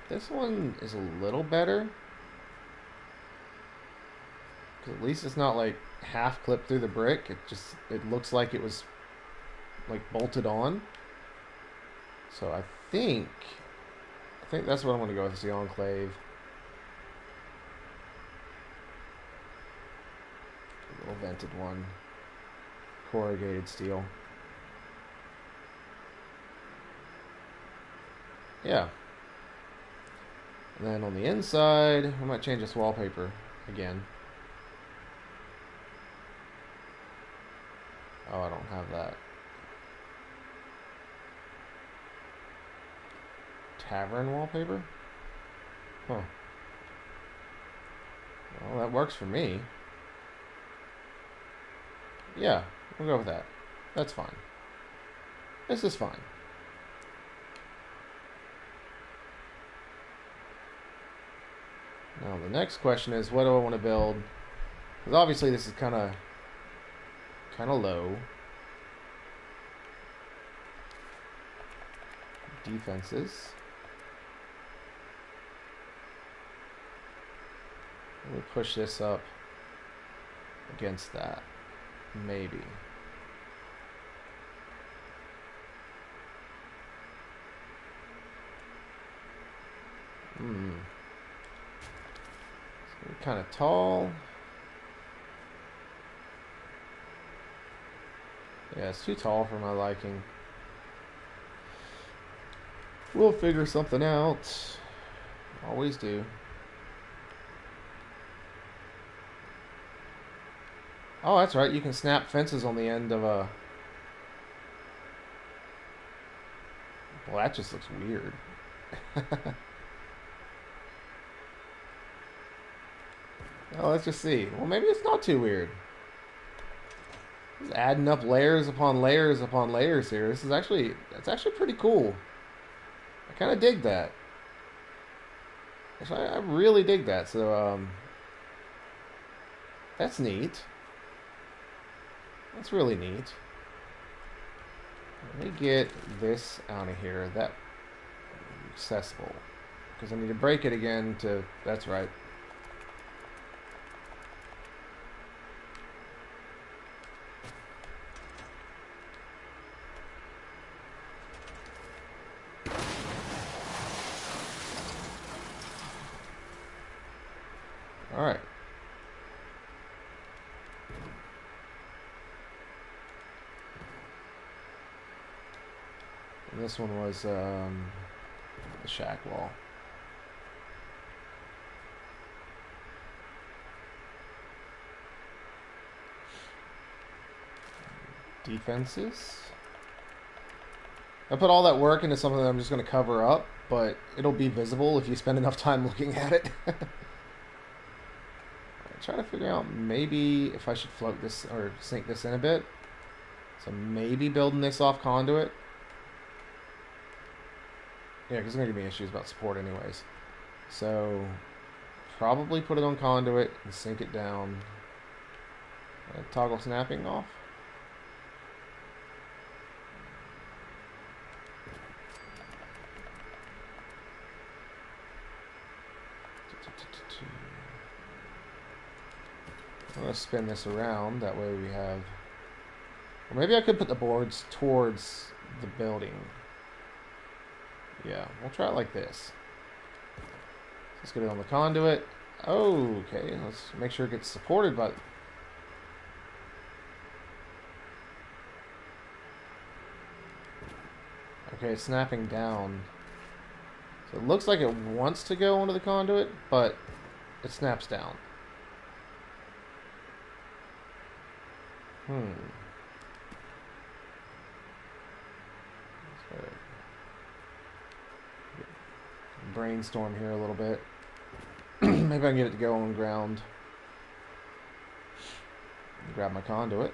This one is a little better. Because at least it's not like half clipped through the brick. It looks like it was like bolted on. So I think that's what I'm going to go with, is the Enclave. A little vented one. Corrugated steel. Yeah. And then on the inside, I might change this wallpaper again. Oh, I don't have that. Tavern wallpaper? Huh. Well, that works for me. Yeah, we'll go with that. That's fine. This is fine. Now the next question is, what do I want to build? Because obviously this is kind of low. Defenses. Let me push this up against that. Maybe. Kind of tall. Yeah, it's too tall for my liking. We'll figure something out. Always do. Oh, that's right. You can snap fences on the end of a... Well, that just looks weird. Oh, let's just see. Well, maybe it's not too weird. Just adding up layers upon layers upon layers here. That's actually pretty cool. I kind of dig that. Actually, I really dig that. So, that's neat. That's really neat. Let me get this out of here. That accessible, because I need to break it again to. That's right. All right. And this one was the shack wall. Defenses. I put all that work into something that I'm just going to cover up, but it'll be visible if you spend enough time looking at it. Trying to figure out maybe if I should float this or sink this in a bit. So maybe building this off conduit. Yeah, because it's going to give me issues about support anyways. So probably put it on conduit and sink it down. Toggle snapping off. I'm going to spin this around. That way we have... Or maybe I could put the boards towards the building. Yeah, we'll try it like this. Let's get it on the conduit. Okay, let's make sure it gets supported by... Okay, it's snapping down. So it looks like it wants to go onto the conduit, but it snaps down. Brainstorm here a little bit. Maybe I can get it to go on ground. Grab my conduit.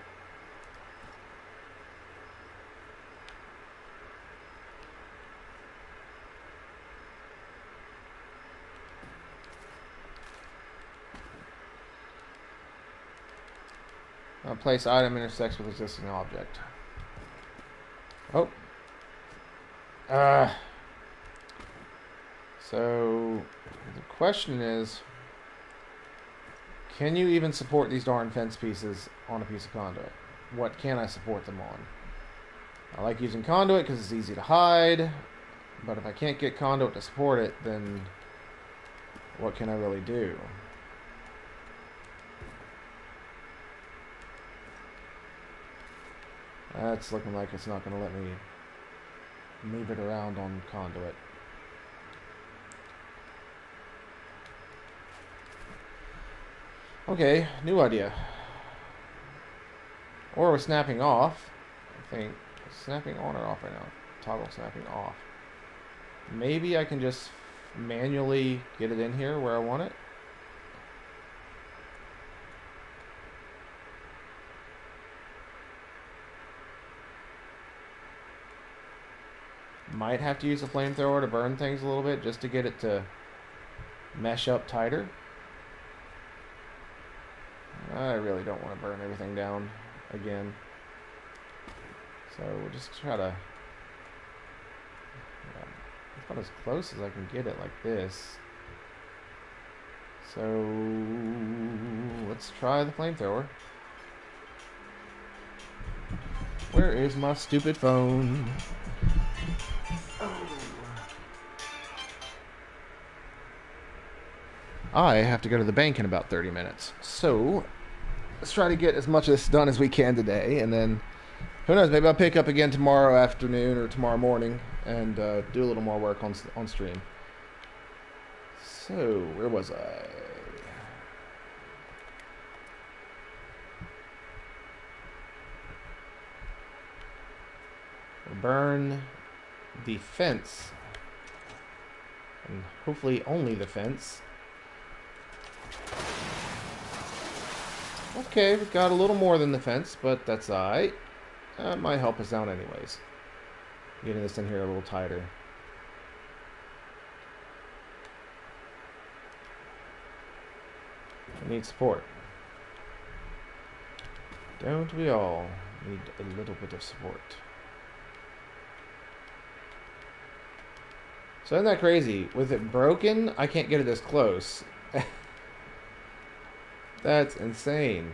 Place item intersects with existing object. Oh. So the question is, can you even support these darn fence pieces on a piece of conduit? What can I support them on? I like using conduit because it's easy to hide, but if I can't get conduit to support it, then what can I really do? That's looking like it's not going to let me move it around on conduit. Okay, new idea. Or we're snapping off. I think snapping on or off right now. Toggle snapping off. Maybe I can just manually get it in here where I want it. Might have to use a flamethrower to burn things a little bit just to get it to mesh up tighter. I really don't want to burn everything down again. So we'll just try to... Yeah, about as close as I can get it like this. So let's try the flamethrower. Where is my stupid phone? I have to go to the bank in about 30 minutes. So, let's try to get as much of this done as we can today. And then, who knows, maybe I'll pick up again tomorrow afternoon or tomorrow morning and do a little more work on stream. So, where was I? Burn the fence. And hopefully only the fence. Okay, we've got a little more than the fence, but that's alright. That might help us out anyways. Getting this in here a little tighter. I need support. Don't we all need a little bit of support? So isn't that crazy? With it broken, I can't get it this close. That's insane.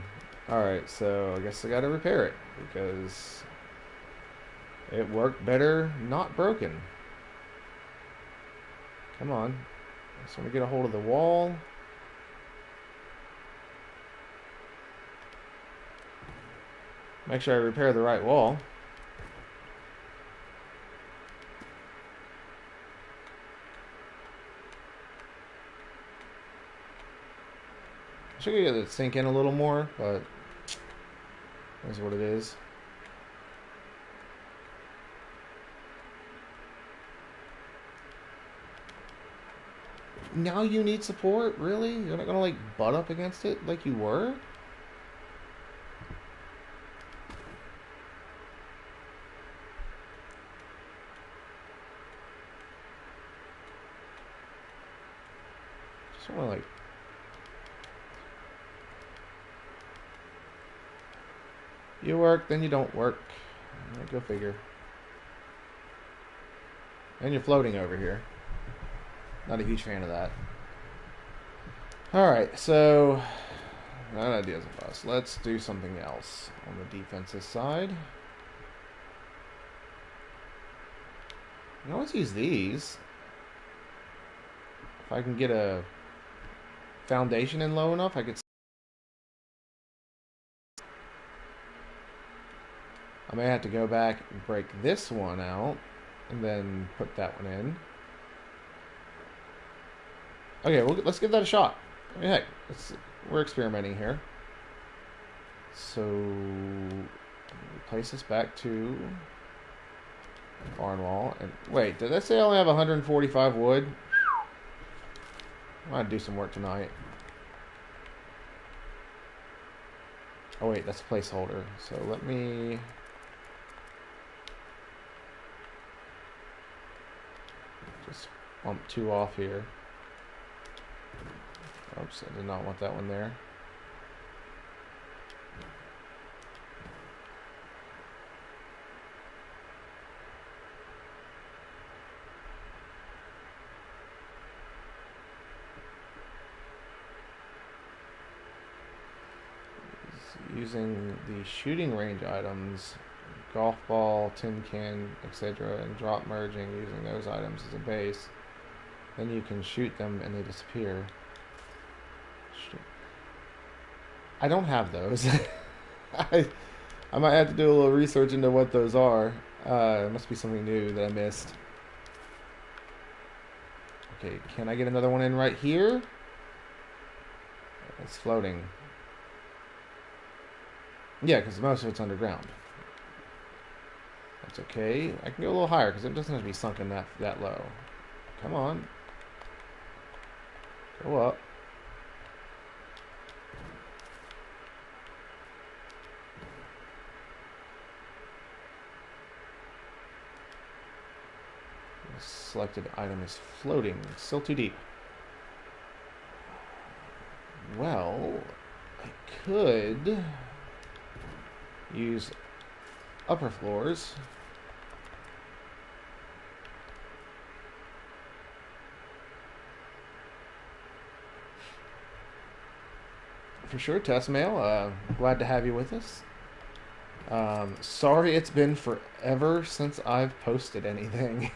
Alright, so I guess I gotta repair it because it worked better not broken. Come on. Just want to get a hold of the wall. Make sure I repair the right wall. I should get it to sink in a little more, but that's what it is. Now you need support? Really? You're not gonna like butt up against it like you were? Just wanna like... You work, then you don't work. Go figure. And you're floating over here. Not a huge fan of that. Alright, so that idea's a bust. Let's do something else on the defensive side. I can always use these. If I can get a foundation in low enough, I could... I may have to go back and break this one out and then put that one in. Okay, well, let's give that a shot. I mean, heck, we're experimenting here. So, place this back to barn wall. And wait, did I say I only have 145 wood? I might do some work tonight. Oh wait, that's a placeholder. So let me... just bump 2 off here. Oops, I did not want that one there. Using the shooting range items, golf ball, tin can, etc., and drop merging, using those items as a base, then you can shoot them and they disappear. I don't have those. I might have to do a little research into what those are. It must be something new that I missed. Okay, can I get another one in right here? It's floating. Yeah, because most of it's underground. That's okay. I can go a little higher because it doesn't have to be sunken that low. Come on. Go up. The selected item is floating. It's still too deep. Well, I could use upper floors. For sure, Test Mail. Glad to have you with us. Sorry it's been forever since I've posted anything.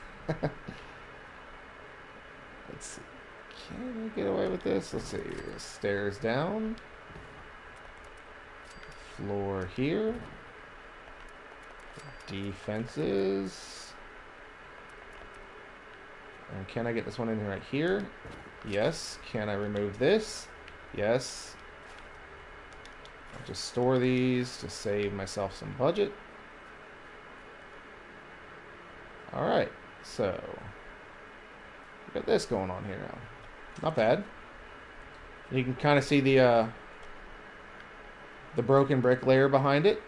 Let's see. Can I get away with this? Let's see. Stairs down. Floor here. Defenses. And can I get this one in right here? Yes. Can I remove this? Yes. I'll just store these to save myself some budget. Alright, so we got this going on here now. Not bad. You can kind of see the broken brick layer behind it.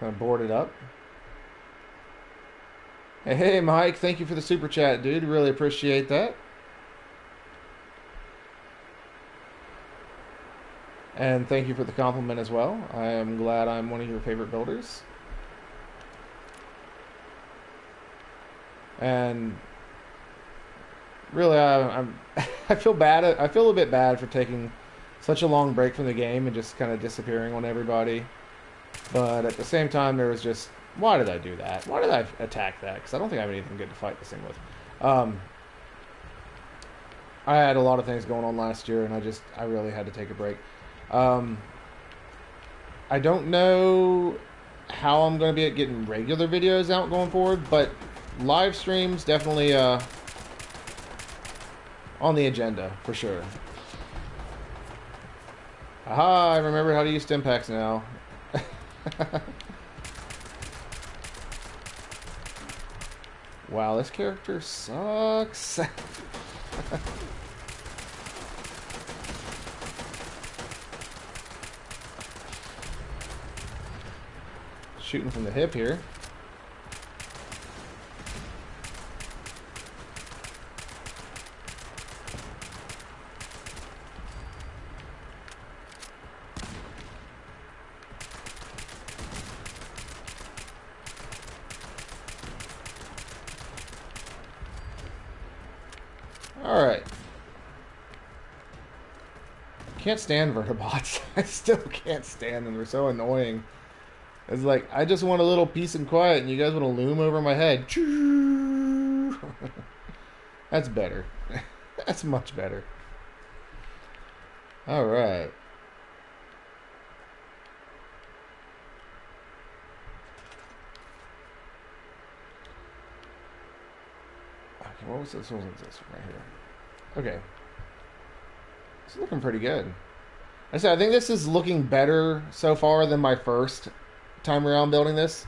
Kind of board it up. Hey, Mike, thank you for the super chat, dude. Really appreciate that. And thank you for the compliment as well. I am glad I'm one of your favorite builders. And really, I feel bad. I feel a little bit bad for taking such a long break from the game and just kind of disappearing on everybody. But at the same time, there was just, why did I do that? Why did I attack that? Because I don't think I have anything good to fight this thing with. I had a lot of things going on last year, and I really had to take a break. I don't know how I'm going to be getting regular videos out going forward, but live streams definitely on the agenda for sure. Aha, I remember how to use stim packs now. Wow, this character sucks. Shooting from the hip here. All Can't stand vertibots. I still can't stand them. They're so annoying. It's like, I just want a little peace and quiet, and you guys want to loom over my head. That's better. That's much better. Alright. Okay, what was this? What was this right here? Okay. It's looking pretty good. I said, I think this is looking better so far than my first time around building this.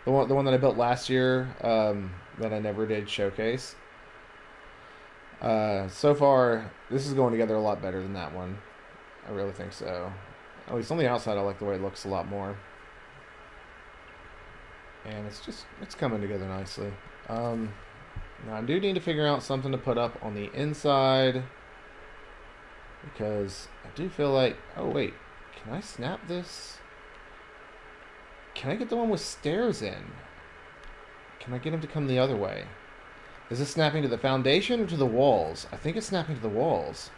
The one that I built last year, that I never did showcase. So far, this is going together a lot better than that one. I really think so. At least on the outside, I like the way it looks a lot more. And it's coming together nicely. Now I do need to figure out something to put up on the inside, because I do feel like, oh wait, can I snap this? Can I get the one with stairs in? Can I get him to come the other way? Is this snapping to the foundation or to the walls? I think it's snapping to the walls.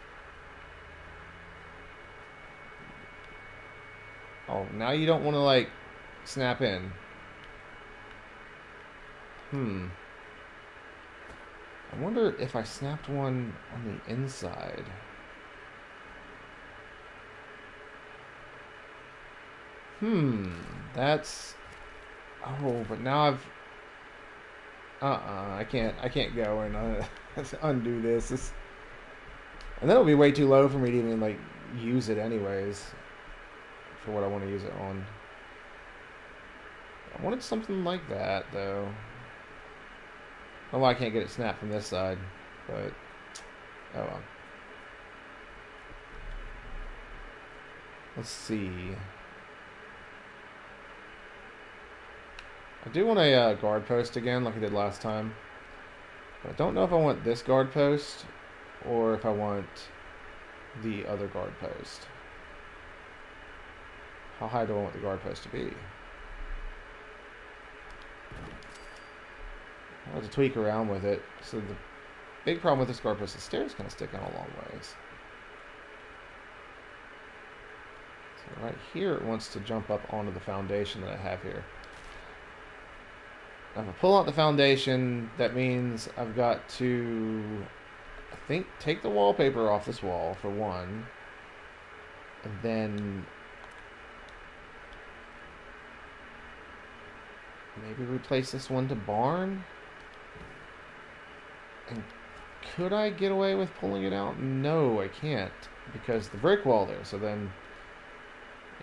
Oh, now you don't want to, like, snap in. I wonder if I snapped one on the inside. That's... Oh, but now I've... I can't go and undo this. And that'll be way too low for me to even, like, use it anyways. For what I want to use it on. I wanted something like that, though. Oh, well, I can't get it snapped from this side, but... Oh, well. Let's see. I do want a guard post again, like I did last time. But I don't know if I want this guard post, or if I want the other guard post. How high do I want the guard post to be? I have to tweak around with it. So the big problem with this guard post is the stairs kind of stick out a long ways. So right here it wants to jump up onto the foundation that I have here. Now if I pull out the foundation, that means I've got to, I think, take the wallpaper off this wall for one. And then maybe replace this one to barn. And could I get away with pulling it out? No, I can't, because the brick wall there. So then,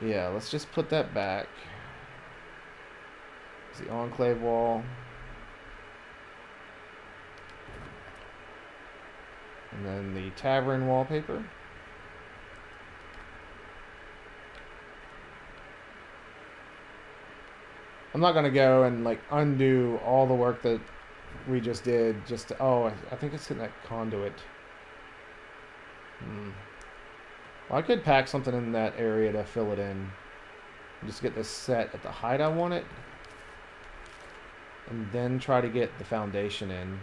yeah, let's just put that back. It's the enclave wall. And then the tavern wallpaper. I'm not going to go and, like, undo all the work that we just did. Just to, oh, I think it's in that conduit. Well, I could pack something in that area to fill it in. Just get this set at the height I want it. And then try to get the foundation in.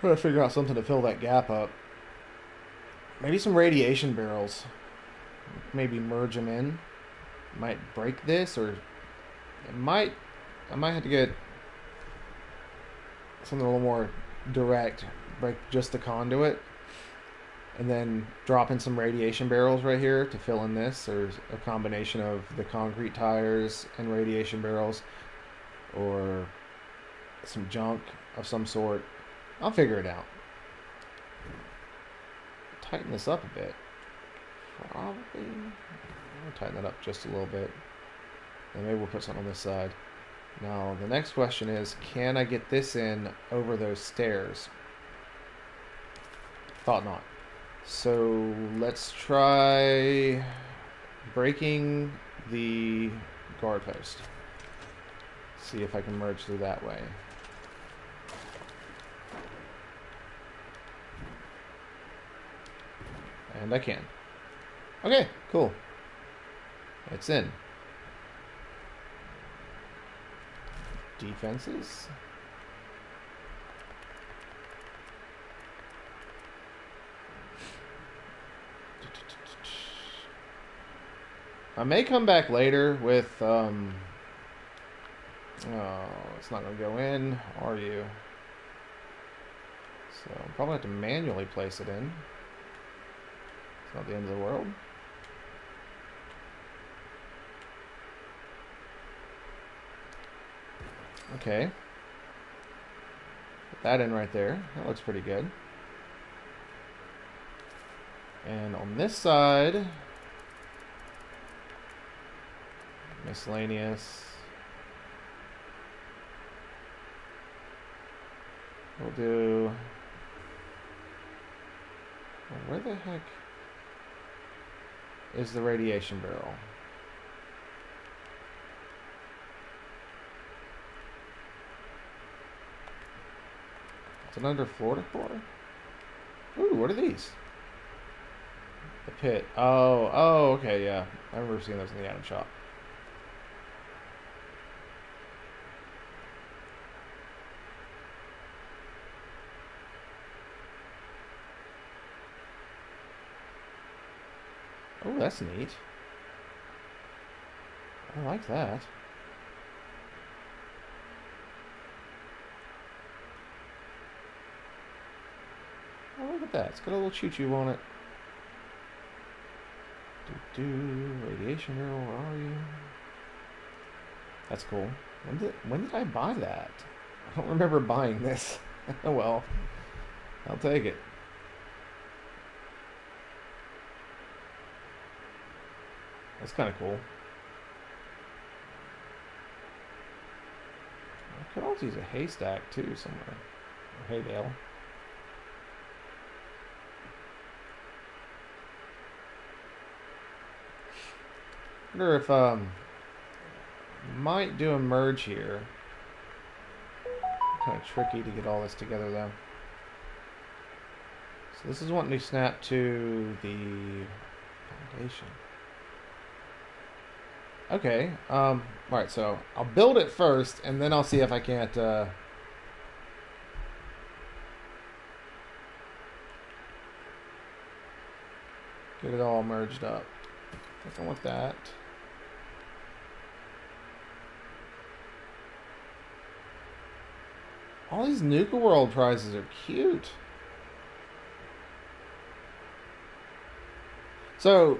Try to figure out something to fill that gap up. Maybe some radiation barrels. Maybe merge them in. Might break this, or I might have to get something a little more direct. Break just the conduit, and then drop in some radiation barrels right here to fill in this, or a combination of the concrete tires and radiation barrels, or some junk of some sort. I'll figure it out. Tighten this up a bit. Probably. I'll tighten that up just a little bit. And maybe we'll put something on this side. Now, the next question is, can I get this in over those stairs? Thought not. So, let's try breaking the guard post. See if I can merge through that way. And I can. Okay, cool. It's in. Defenses. I may come back later with, oh, it's not going to go in, are you? So I'll probably have to manually place it in. It's not the end of the world. Okay. Put that in right there. That looks pretty good. And on this side, miscellaneous. We'll do... Well, where the heck is the radiation barrel? Is it under floor decor? Ooh, what are these? The pit. Oh, okay, yeah. I remember seeing those in the item shop. Oh, that's neat. I like that. Oh, look at that. It's got a little choo-choo on it. Radiation barrel, where are you? That's cool. When did I buy that? I don't remember buying this. Oh well. I'll take it. That's kind of cool. I could also use a haystack too somewhere. Or hay bale. I wonder if might do a merge here. Kind of tricky to get all this together though. So this is wanting to snap to the foundation. Okay. Alright, so I'll build it first and then I'll see if I can't get it all merged up. I think I want that. All these Nuka World prizes are cute. So,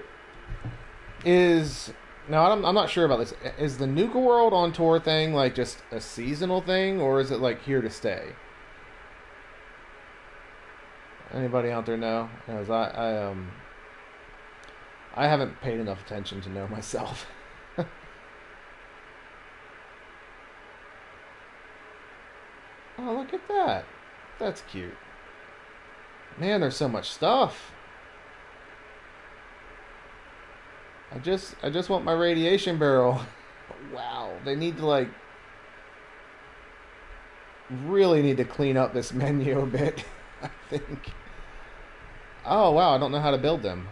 now I'm not sure about this. Is the Nuka World on tour thing like just a seasonal thing, or is it like here to stay? Anybody out there know? Because I haven't paid enough attention to know myself. Oh, look at that. That's cute. Man, there's so much stuff. I just want my radiation barrel. Wow, they need to like really need to clean up this menu a bit, I think. Oh, wow, I don't know how to build them.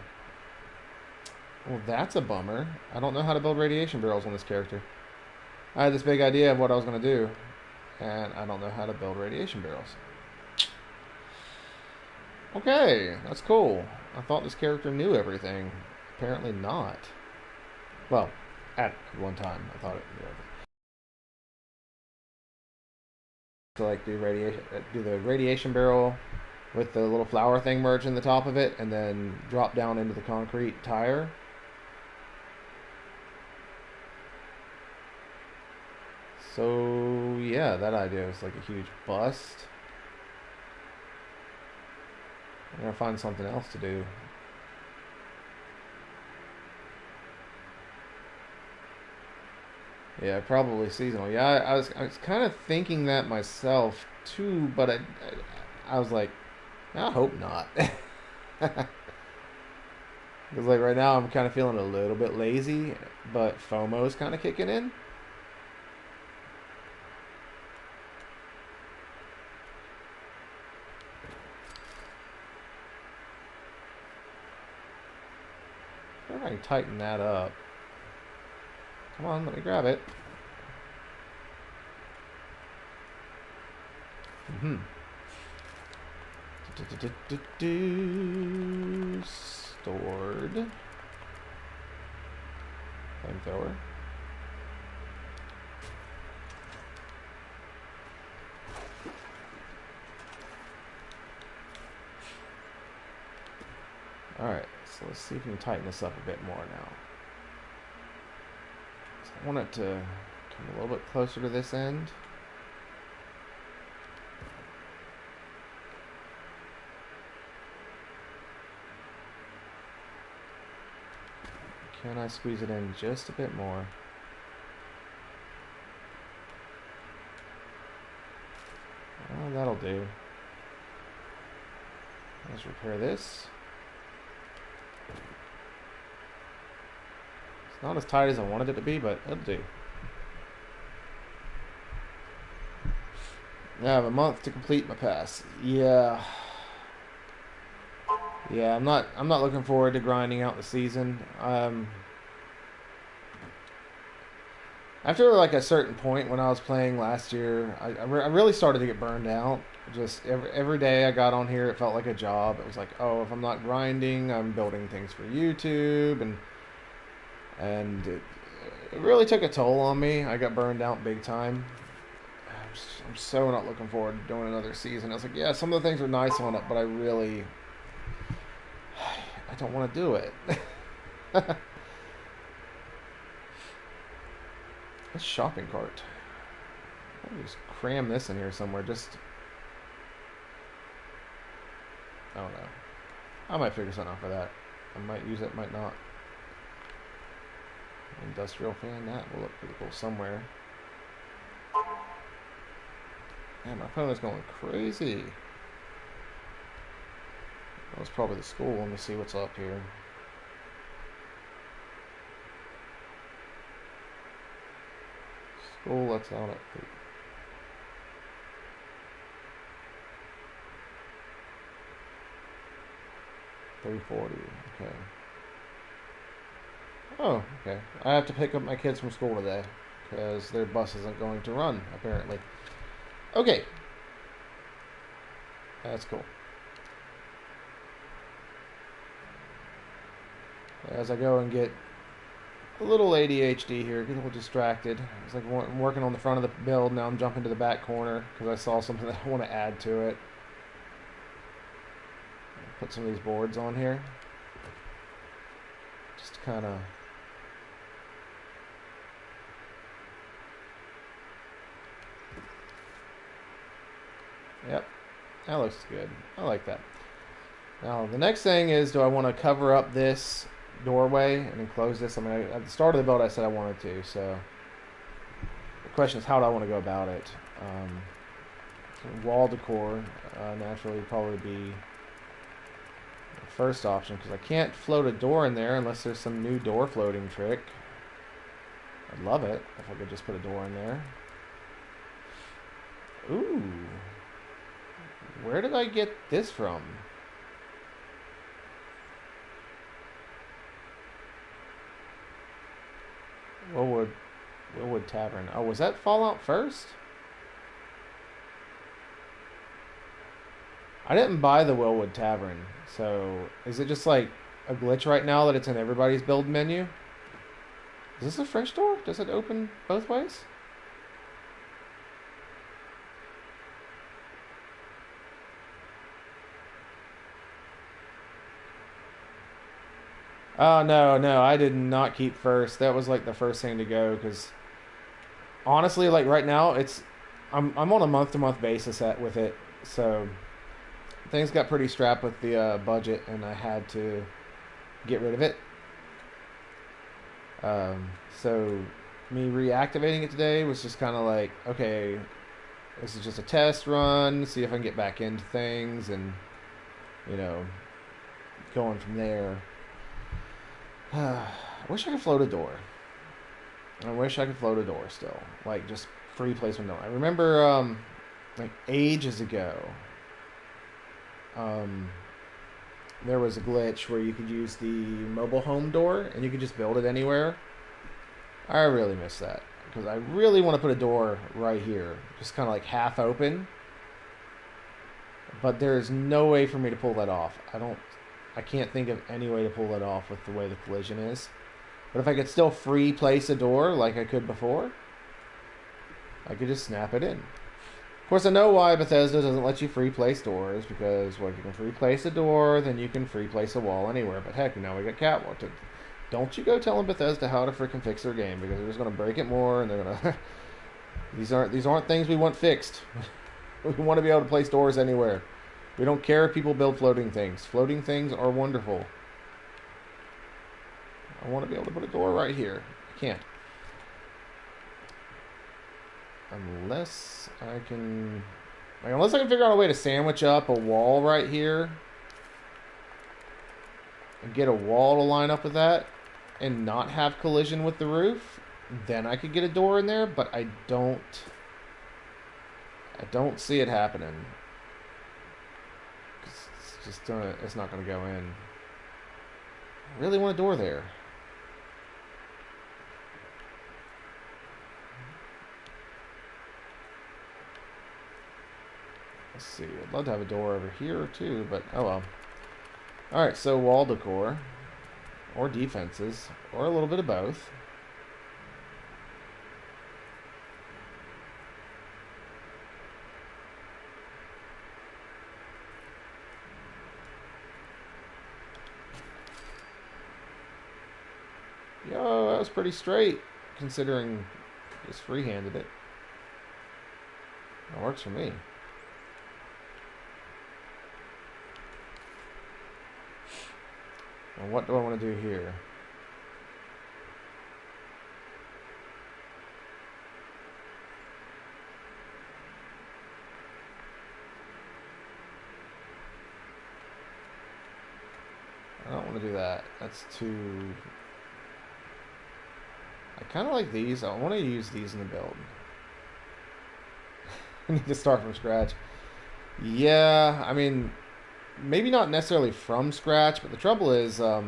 Well, that's a bummer. I don't know how to build radiation barrels on this character. I had this big idea of what I was going to do, and I don't know how to build radiation barrels. Okay, that's cool. I thought this character knew everything. Apparently not. Well, at one time, I thought it knew everything. To like do the radiation barrel with the little flower thing merged in the top of it, and then drop down into the concrete tire. So yeah, that idea was like a huge bust. I'm gonna find something else to do. Yeah, probably seasonal. Yeah, I was kind of thinking that myself too, but I was like, I hope not. Because like right now I'm kind of feeling a little bit lazy, but FOMO's kind of kicking in. I wonder if I can tighten that up. Come on, let me grab it. Mm-hmm. Stored. Flamethrower. Alright, so let's see if we can tighten this up a bit more now. So I want it to come a little bit closer to this end. Can I squeeze it in just a bit more? Oh, that'll do. Let's repair this. It's not as tight as I wanted it to be, but it'll do. I have a month to complete my pass. Yeah. Yeah, I'm not looking forward to grinding out the season. After like a certain point when I was playing last year, I really started to get burned out. Just every day I got on here, it felt like a job. It was like, oh, if I'm not grinding, I'm building things for YouTube, and it really took a toll on me. I got burned out big time. I'm so not looking forward to doing another season. I was like, yeah, some of the things are nice on it, but I don't want to do it. This shopping cart. I'll just cram this in here somewhere. I don't know. I might figure something out for that. I might use it, might not. Industrial fan, that will look pretty cool somewhere. Man, my phone is going crazy. That was probably the school. Let me see what's up here. School, that's on it. 340. Okay. Oh, okay. I have to pick up my kids from school today because their bus isn't going to run, apparently. Okay. That's cool. As I go and get a little ADHD here, get a little distracted. It's like I'm working on the front of the build, now I'm jumping to the back corner because I saw something that I want to add to it. Put some of these boards on here. Just kind of... Yep, that looks good. I like that. Now, the next thing is, do I want to cover up this doorway and enclose this? I mean, at the start of the build, I said I wanted to, so the question is, how do I want to go about it? Wall decor, naturally, probably be the first option, because I can't float a door in there unless there's some new door floating trick. I'd love it if I could just put a door in there. Ooh. Where did I get this from? Willwood Tavern. Oh, was that Fallout first? I didn't buy the Willwood Tavern, so is it just like a glitch right now that it's in everybody's build menu? Is this a French door? Does it open both ways? Oh, no, I did not keep first. That was like the first thing to go, because honestly, like right now, I'm on a month-to-month basis with it, so things got pretty strapped with the budget, and I had to get rid of it. So me reactivating it today was just kind of like, okay, this is just a test run, see if I can get back into things, and you know, going from there. I wish I could float a door. I wish I could float a door still. Like, just free placement door. I remember, like, ages ago, there was a glitch where you could use the mobile home door and you could just build it anywhere. I really miss that because I really want to put a door right here, just kind of like half open. But there is no way for me to pull that off. I can't think of any way to pull that off with the way the collision is. But if I could still free place a door like I could before, I could just snap it in. Of course, I know why Bethesda doesn't let you free place doors, because, well, if you can free place a door, then you can free place a wall anywhere. But heck, now we got Catwalk. Don't you go telling Bethesda how to freaking fix their game, because they're just going to break it more, and they're going to... These aren't things we want fixed. We want to be able to place doors anywhere. We don't care if people build floating things. Floating things are wonderful. I want to be able to put a door right here. I can't. Unless I can figure out a way to sandwich up a wall right here and get a wall to line up with that and not have collision with the roof, then I could get a door in there, but I don't see it happening. It's not going to go in. I really want a door there. Let's see. I'd love to have a door over here too, but oh well. Alright, so wall decor. Or defenses. Or a little bit of both. Yo, that was pretty straight, considering just free-handed it. That works for me. And what do I want to do here? I don't want to do that. That's too... I kind of like these. I want to use these in the build. I need to start from scratch. Yeah, I mean... Maybe not necessarily from scratch, but the trouble is, like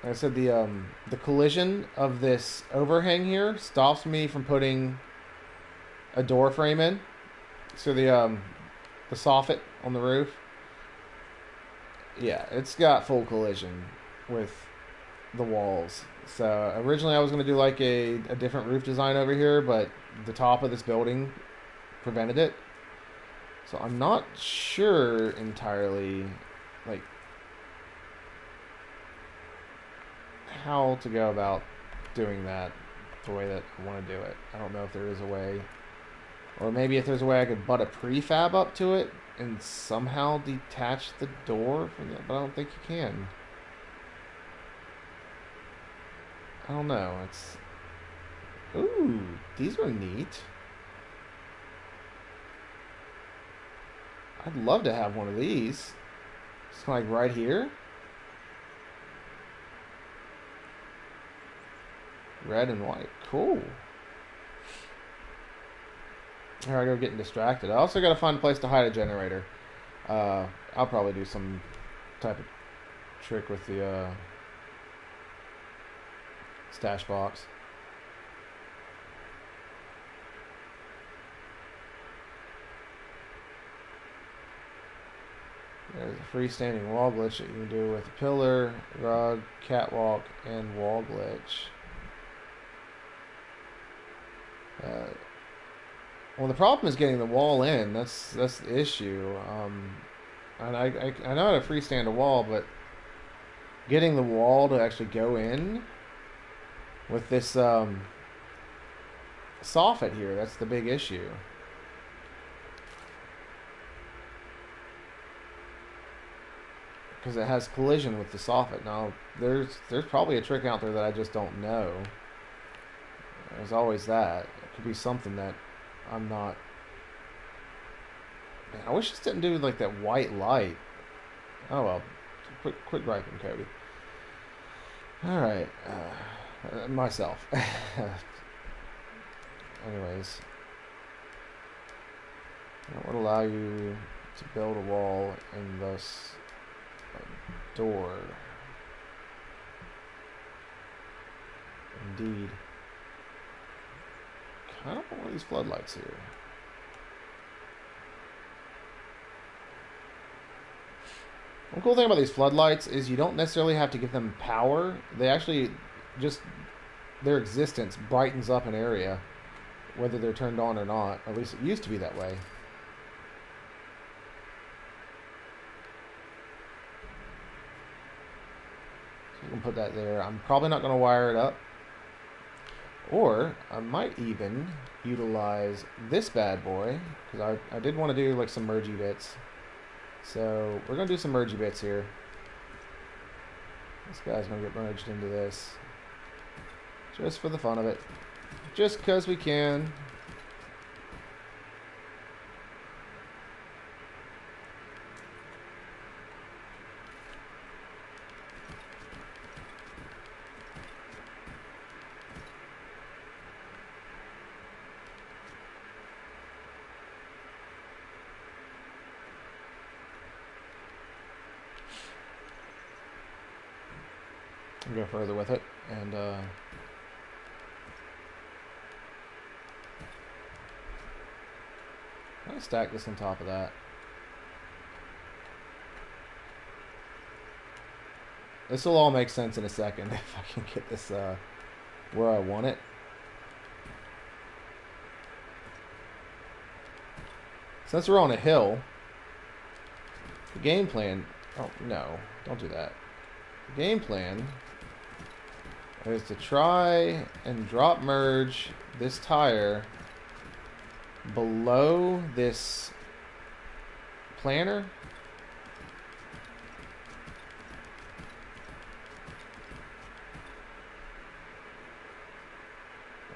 I said, the collision of this overhang here stops me from putting a door frame in. So the soffit on the roof, yeah, it's got full collision with the walls. So originally I was going to do like a different roof design over here, but the top of this building prevented it. So I'm not sure entirely, like, how to go about doing that the way that I want to do it. I don't know if there is a way, or maybe if there's a way I could butt a prefab up to it and somehow detach the door from that, but I don't think you can. I don't know. It's... Ooh, these are neat. I'd love to have one of these. Just kind of like right here. Red and white. Cool. Alright, I'm getting distracted. I also got to find a place to hide a generator. I'll probably do some type of trick with the stash box. There's a freestanding wall glitch that you can do with a pillar, rug, catwalk, and wall glitch. Well, the problem is getting the wall in. That's the issue. And I know how to freestand a wall, but getting the wall to actually go in with this soffit here, that's the big issue. Because it has collision with the soffit. Now, there's probably a trick out there that I just don't know. There's always that. It could be something that I'm not... Man, I wish this didn't do like that white light. Oh well. Quit griping, Cody. Alright. Myself. Anyways. That would allow you to build a wall and thus a door. Indeed. Kind of want one of these floodlights here. One cool thing about these floodlights is you don't necessarily have to give them power. They actually just, their existence brightens up an area, whether they're turned on or not. At least it used to be that way. So you can put that there. I'm probably not going to wire it up. Or I might even utilize this bad boy, because I did want to do like some mergey bits. So we're going to do some mergey bits here. This guy's going to get merged into this. Just for the fun of it. Just because we can. Go further with it, and I'm gonna stack this on top of that. This will all make sense in a second if I can get this where I want it. Since we're on a hill, the game plan... Oh, no, don't do that. The game plan is to try and drop merge this tire below this planter.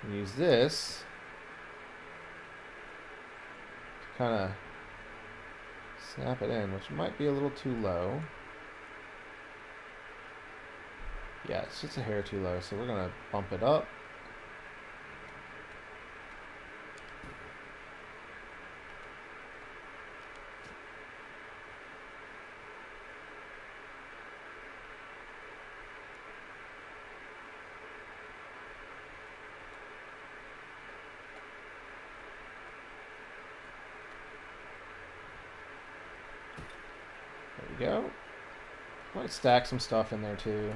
And use this to kind of snap it in, which might be a little too low. Yeah, it's just a hair too low, so we're going to bump it up. There we go. Might stack some stuff in there too.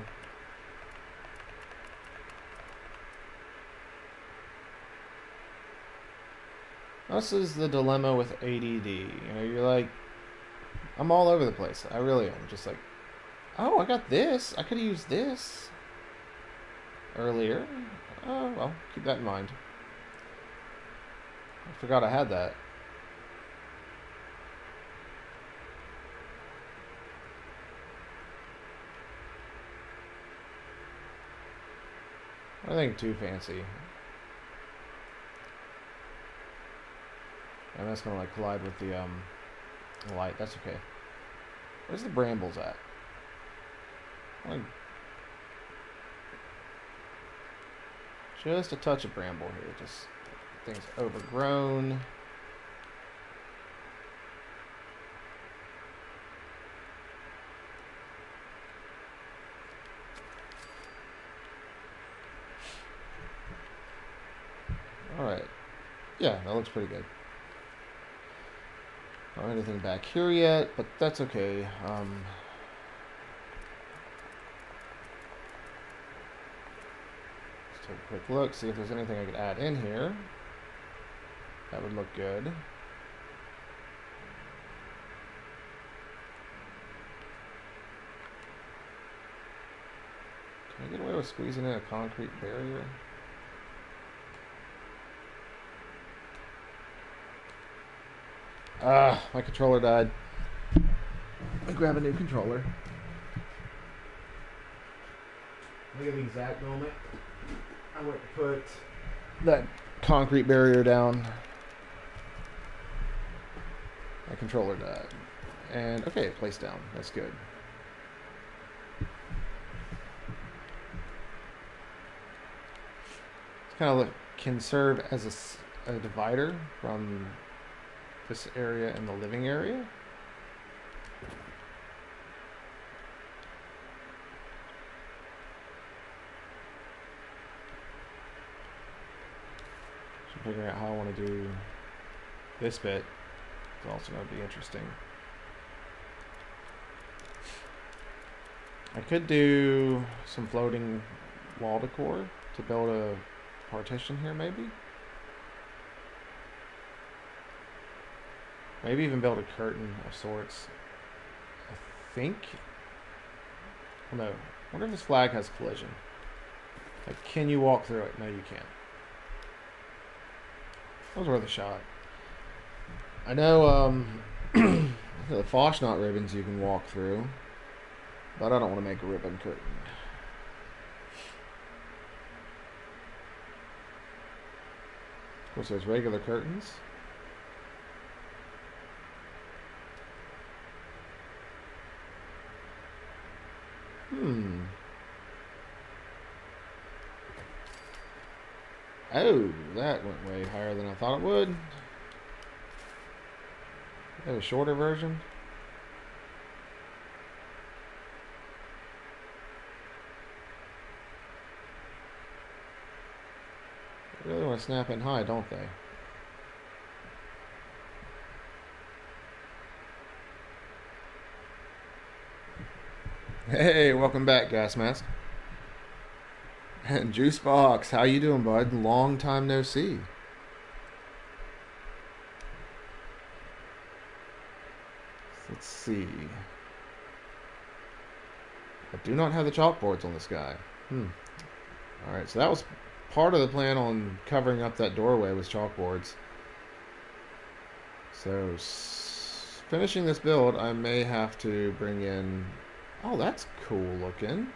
This is the dilemma with ADD. You know, you're like, I'm all over the place. I really am. Just like, oh, I got this. I could have used this earlier. Oh, well, keep that in mind. I forgot I had that. I think too fancy. And that's gonna like collide with the light. That's okay. Where's the brambles at? Like, just a touch of bramble here. Just things overgrown. All right. Yeah, that looks pretty good. Not anything back here yet, but that's okay. Let's take a quick look, see if there's anything I could add in here. That would look good. Can I get away with squeezing in a concrete barrier? Ah, my controller died. Let me grab a new controller. Look at the exact moment I went to put that concrete barrier down. My controller died. And, okay, it placed down. That's good. It's kind of can serve as a divider from this area and the living area. So figuring out how I want to do this bit is also going to be interesting. I could do some floating wall decor to build a partition here, maybe. Maybe even build a curtain of sorts. I think. Oh, no. I wonder if this flag has collision. Like, can you walk through it? No, you can't. That was worth a shot. I know the Foshnot ribbons you can walk through, but I don't want to make a ribbon curtain. Of course, there's regular curtains. Oh, that went way higher than I thought it would. There's a shorter version. They really want to snap in high, don't they? Hey, welcome back, Gas Mask. And Juice Box, how you doing, bud? Long time no see. Let's see. I do not have the chalkboards on this guy. Alright, so that was part of the plan on covering up that doorway was chalkboards. So, finishing this build, I may have to bring in... Oh, that's cool looking.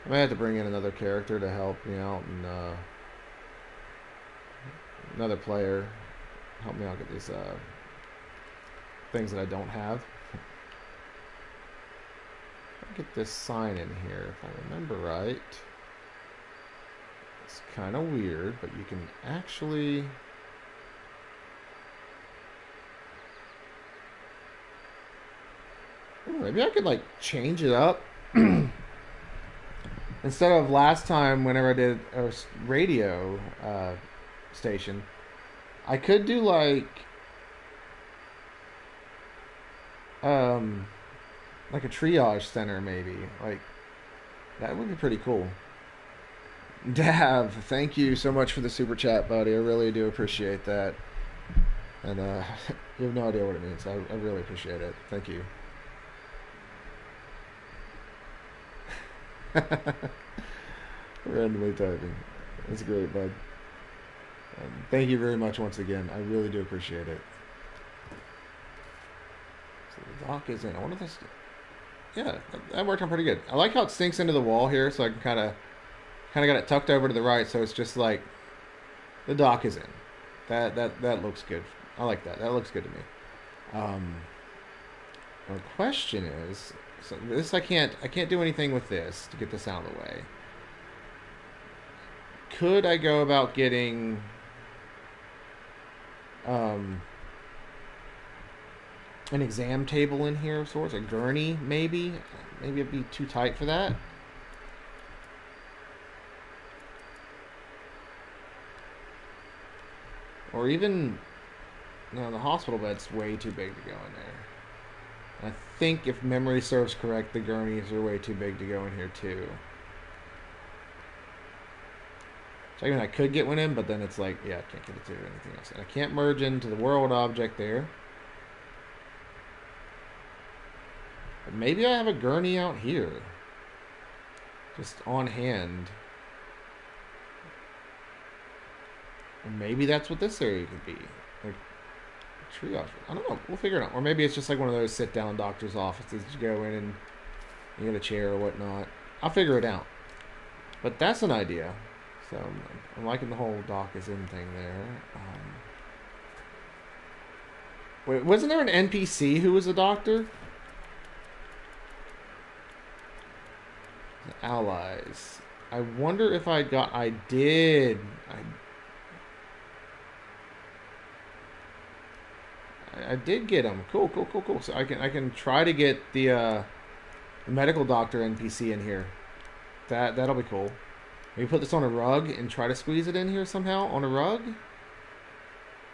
I may have to bring in another character to help me out, and another player help me out get these things that I don't have. I'll get this sign in here if I remember right. It's kind of weird, but you can actually... Ooh, maybe I could like change it up. Instead of last time, whenever I did a radio station, I could do like a triage center, maybe. Like that would be pretty cool. Dav, thank you so much for the super chat, buddy. I really do appreciate that. And you have no idea what it means. I really appreciate it. Thank you. Randomly typing. That's great, bud. Thank you very much once again. I really do appreciate it. So the dock is in. I wonder if this... Yeah, that worked out pretty good. I like how it sinks into the wall here, so I can kind of got it tucked over to the right, so it's just like the dock is in. That looks good. I like that. That looks good to me. The question is... So this I can't do anything with this to get this out of the way. Could I go about getting an exam table in here of sorts, a gurney maybe? Maybe it'd be too tight for that. Or even, no, the hospital bed's way too big to go in there. I think, if memory serves correct, the gurneys are way too big to go in here, too. So I mean, I could get one in, but then it's like, yeah, I can't get it to anything else. And I can't merge into the world object there. But maybe I have a gurney out here. Just on hand. And maybe that's what this area could be. Like, triage. I don't know. We'll figure it out. Or maybe it's just like one of those sit-down doctor's offices. You go in and you get a chair or whatnot. I'll figure it out. But that's an idea. So I'm liking the whole dock is in thing there. Wait, wasn't there an NPC who was a doctor? Allies. I wonder if I did. I did get him. Cool, cool, cool, cool. So I can try to get the medical doctor NPC in here. That'll be cool. Maybe put this on a rug and try to squeeze it in here somehow on a rug.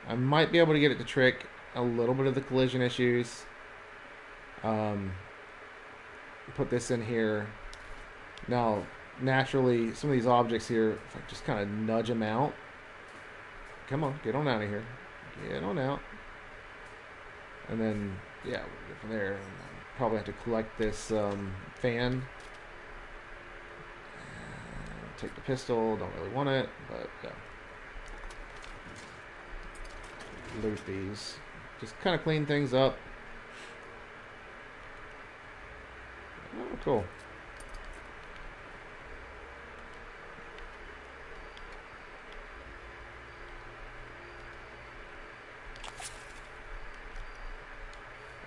I might be able to get it to trick a little bit of the collision issues. Put this in here. Now, naturally, some of these objects here, if I just kind of nudge them out. Come on, get on out of here. Get on out. And then, yeah, we'll go from there. Probably have to collect this fan. Take the pistol. Don't really want it, but yeah. Loot these. Just kind of clean things up. Oh, cool.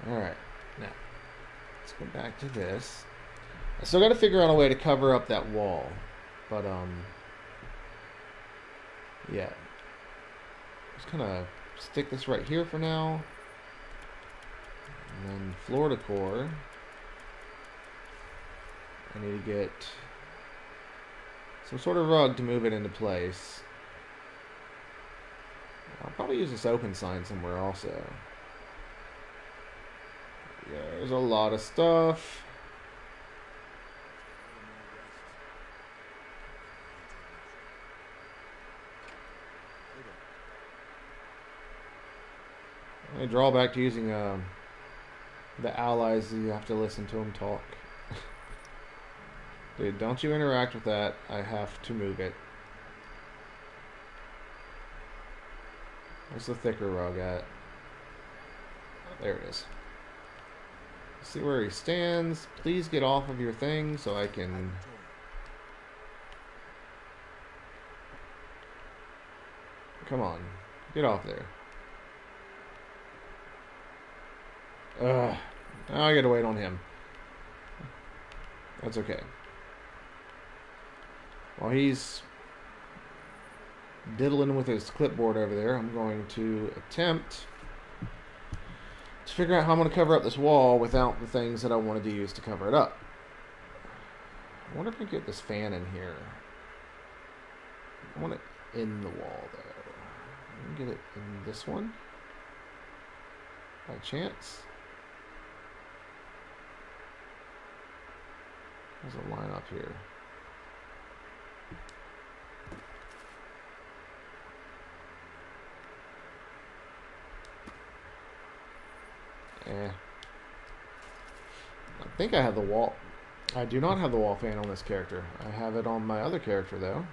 Alright, now, let's go back to this. I still got to figure out a way to cover up that wall. But, yeah. Just kind of stick this right here for now. And then floor decor. I need to get some sort of rug to move it into place. I'll probably use this open sign somewhere also. Yeah, there's a lot of stuff. The drawback to using the allies is you have to listen to them talk. Dude, don't you interact with that. I have to move it. Where's the thicker rug at? There it is. See where he stands. Please get off of your thing so I can... Come on. Get off there. Ugh. Now I gotta wait on him. That's okay. While he's diddling with his clipboard over there, I'm going to attempt to figure out how I'm going to cover up this wall without the things that I wanted to use to cover it up. I wonder if I can get this fan in here. I want it in the wall, though. Let me get it in this one. By chance. There's a line up here. I think I have the wall. I do not have the wall fan on this character. I have it on my other character, though.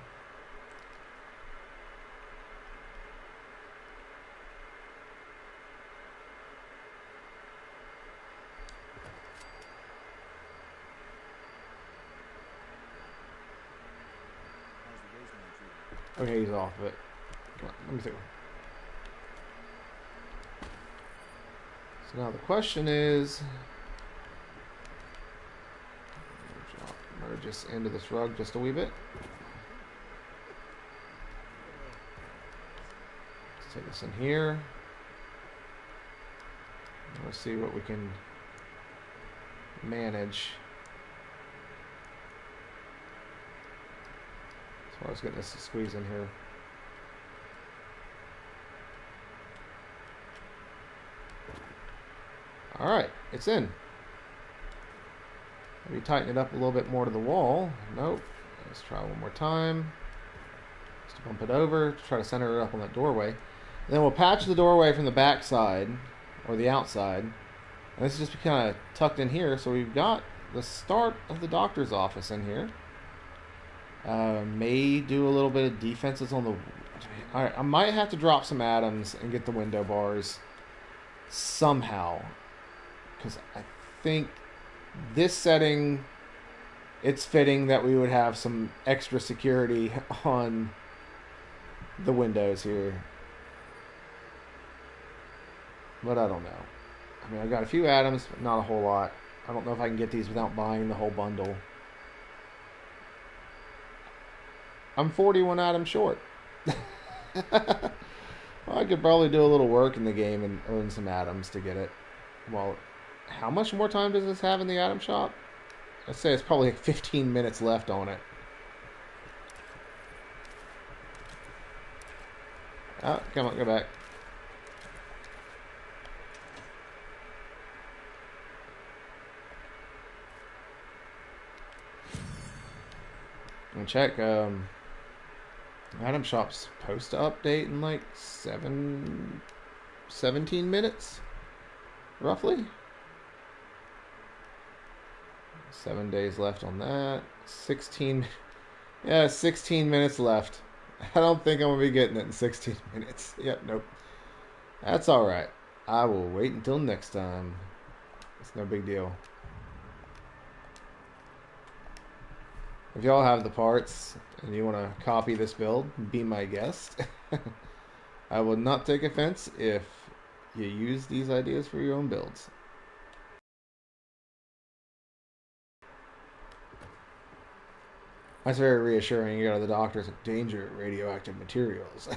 Okay, he's off of it. Come on, let me see. So now the question is, merge this into this rug just a wee bit. Let's take this in here. Let's see what we can manage. So I was getting this to squeeze in here. Alright, it's in. Maybe tighten it up a little bit more to the wall. Nope. Let's try one more time. Just bump it over to try to center it up on that doorway. And then we'll patch the doorway from the back side, or the outside. And this is just kind of tucked in here, so we've got the start of the doctor's office in here. May do a little bit of defenses on the... Alright, I might have to drop some atoms and get the window bars somehow. Because I think this setting, it's fitting that we would have some extra security on the windows here. But I don't know. I mean, I've got a few atoms, but not a whole lot. I don't know if I can get these without buying the whole bundle. I'm 41 atoms short. Well, I could probably do a little work in the game and earn some atoms to get it. Well, how much more time does this have in the atom shop? I'd say it's probably like 15 minutes left on it. Oh, come on, go back. And check, Item Shop's supposed to update in like 17 minutes, roughly. 7 days left on that. 16, yeah, 16 minutes left. I don't think I'm gonna be getting it in 16 minutes. Yep, nope. That's alright. I will wait until next time. It's no big deal. If y'all have the parts and you want to copy this build, be my guest. I will not take offense if you use these ideas for your own builds. That's very reassuring. You go to the doctor's like, danger, radioactive materials.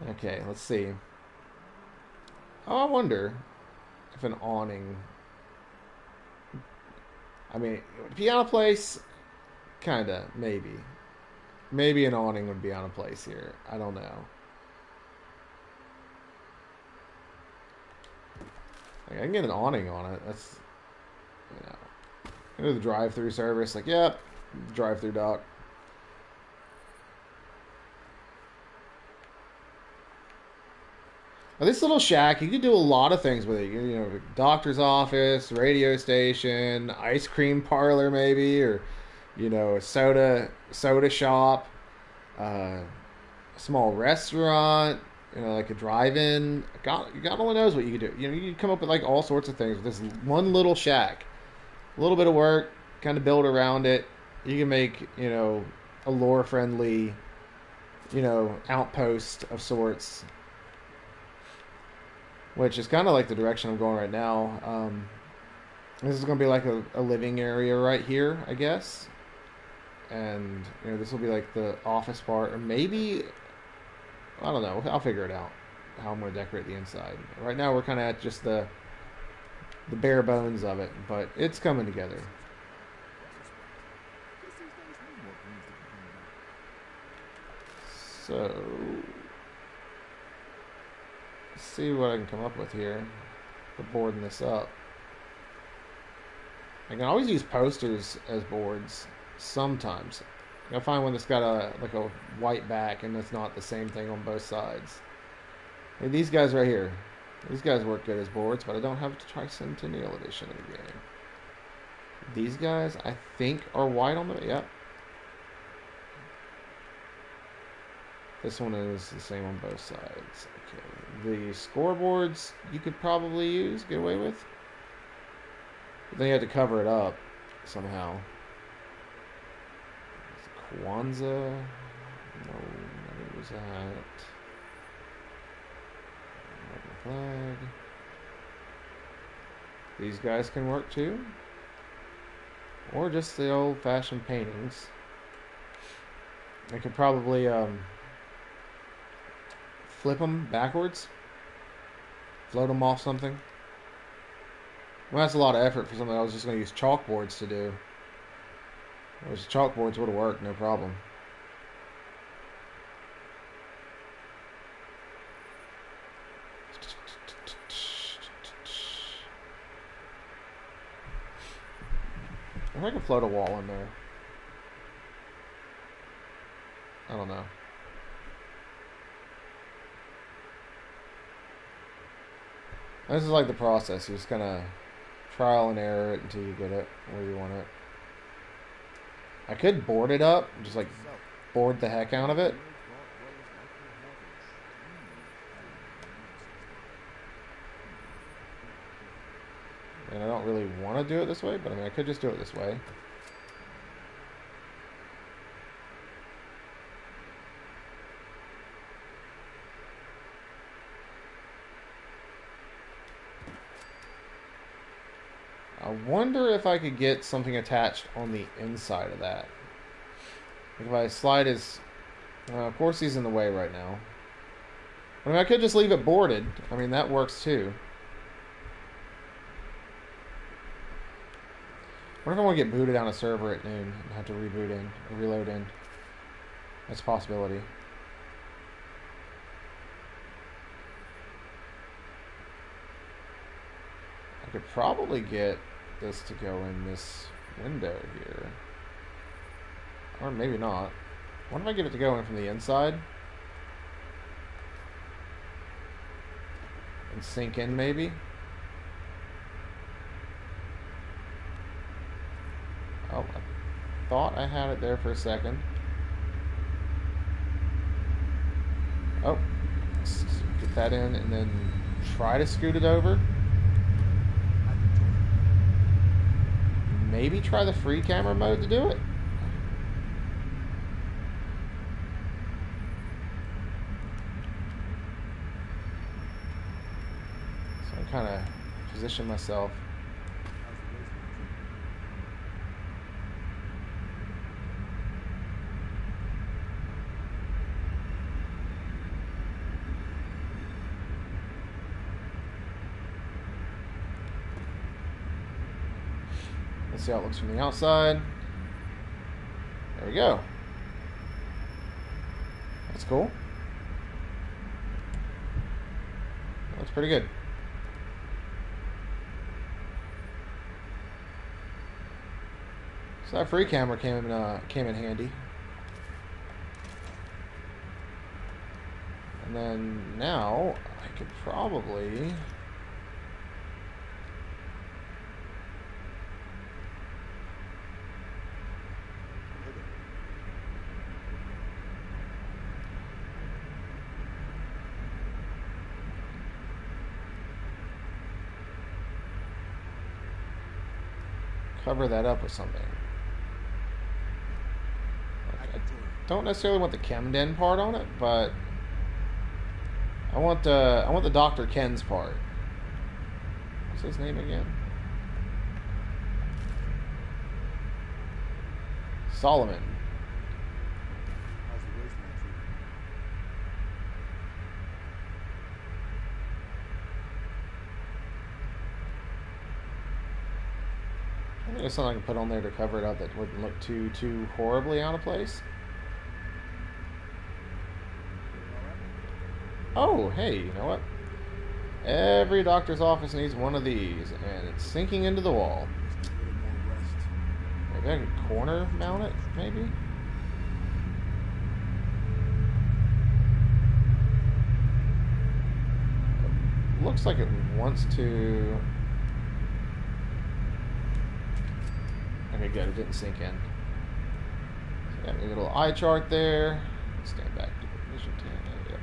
Okay, let's see. Oh, I wonder if an awning. I mean, piano place, kinda, maybe. Maybe an awning would be on a place here. I don't know. Like, I can get an awning on it. That's, you know. Go to the drive-through service. Like, yep, drive-through dock. Now, this little shack, you could do a lot of things with it. You know, doctor's office, radio station, ice cream parlor, maybe, or you know, a soda shop, a small restaurant. You know, like a drive-in. God only knows what you could do. You know, you could come up with like all sorts of things with this one little shack. A little bit of work, kind of build around it. You can make, you know, a lore-friendly, you know, outpost of sorts, which is kind of like the direction I'm going right now. This is going to be like a living area right here, I guess. And, you know, this will be like the office part, or maybe, I don't know, I'll figure it out, how I'm going to decorate the inside. Right now we're kind of at just the bare bones of it, but it's coming together. So, let's see what I can come up with here for boarding this up. I can always use posters as boards sometimes. I'll find one that's got a white back and it's not the same thing on both sides. Hey, these guys right here. These guys work good as boards, but I don't have the Tricentennial Edition of the game. These guys, I think, are white on the... Yep. This one is the same on both sides. Okay. The scoreboards you could probably get away with. But then you have to cover it up somehow. Kwanzaa. No, never was that. Flag. These guys can work too. Or just the old-fashioned paintings. I could probably flip them backwards. Float them off something. Well, that's a lot of effort for something I was just going to use chalkboards to do. Those chalkboards would have worked, no problem. If I can float a wall in there. I don't know. This is like the process. You just kind of trial and error it until you get it where you want it. I could board it up, just like board the heck out of it. And I don't really want to do it this way, but I mean, I could just do it this way. I wonder if I could get something attached on the inside of that. If I slide his Of course he's in the way right now. I mean, I could just leave it boarded. I mean, that works too. What if I want to get booted on a server at noon and have to reboot in, or reload in? That's a possibility. I could probably get this to go in this window here. Or maybe not. What if I get it to go in from the inside? And sink in, maybe? Oh, I thought I had it there for a second. Oh, let's get that in and then try to scoot it over. Maybe try the free camera mode to do it. So I kind of position myself. Let's see how it looks from the outside. There we go. That's cool. That looks pretty good. So that free camera came in handy. And then now I could probably cover that up with something. I don't necessarily want the Chemden part on it, but I want the Dr. Ken's part. What's his name again? Solomon. I think there's something I can put on there to cover it up that wouldn't look too horribly out of place. Oh, hey, you know what? Every doctor's office needs one of these, and it's sinking into the wall. Maybe I could corner mount it, maybe? Looks like it wants to... Okay, good, it didn't sink in. So got a little eye chart there. Stand back to position 10. Yep.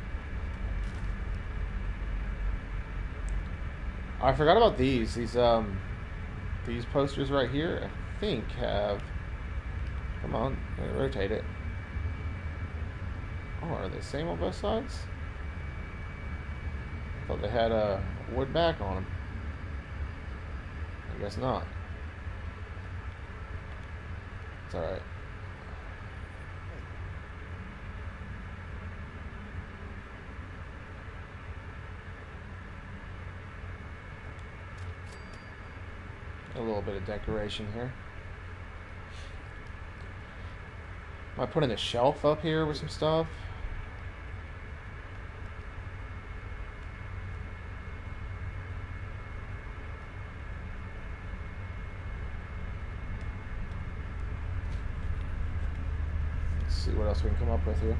Oh, I forgot about these. These posters right here, I think have... Come on, rotate it. Oh, are they the same on both sides? I thought they had a wood back on them. I guess not. It's alright. A little bit of decoration here. Might put in a shelf up here with some stuff. See what else we can come up with here.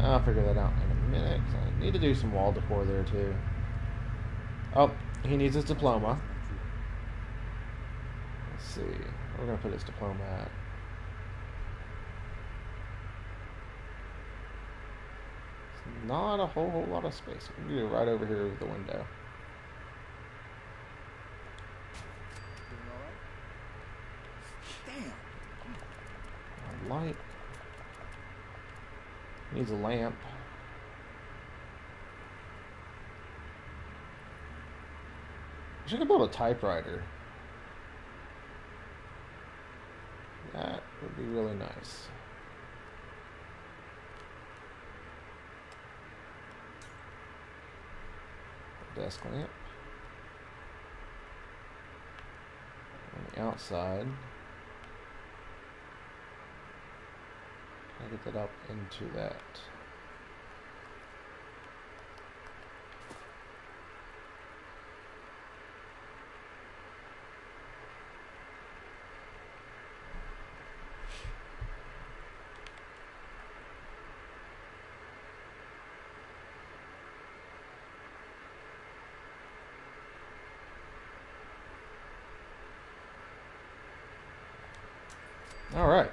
I'll figure that out in a minute. I need to do some wall decor there too. Oh, he needs his diploma. Let's see. Where we're gonna put his diploma at. Not a whole lot of space. We can do it right over here with the window. Damn. Light. Needs a lamp. wish I could build a typewriter. That would be really nice. Desk lamp. On the outside. Can I get that up into that? Alright.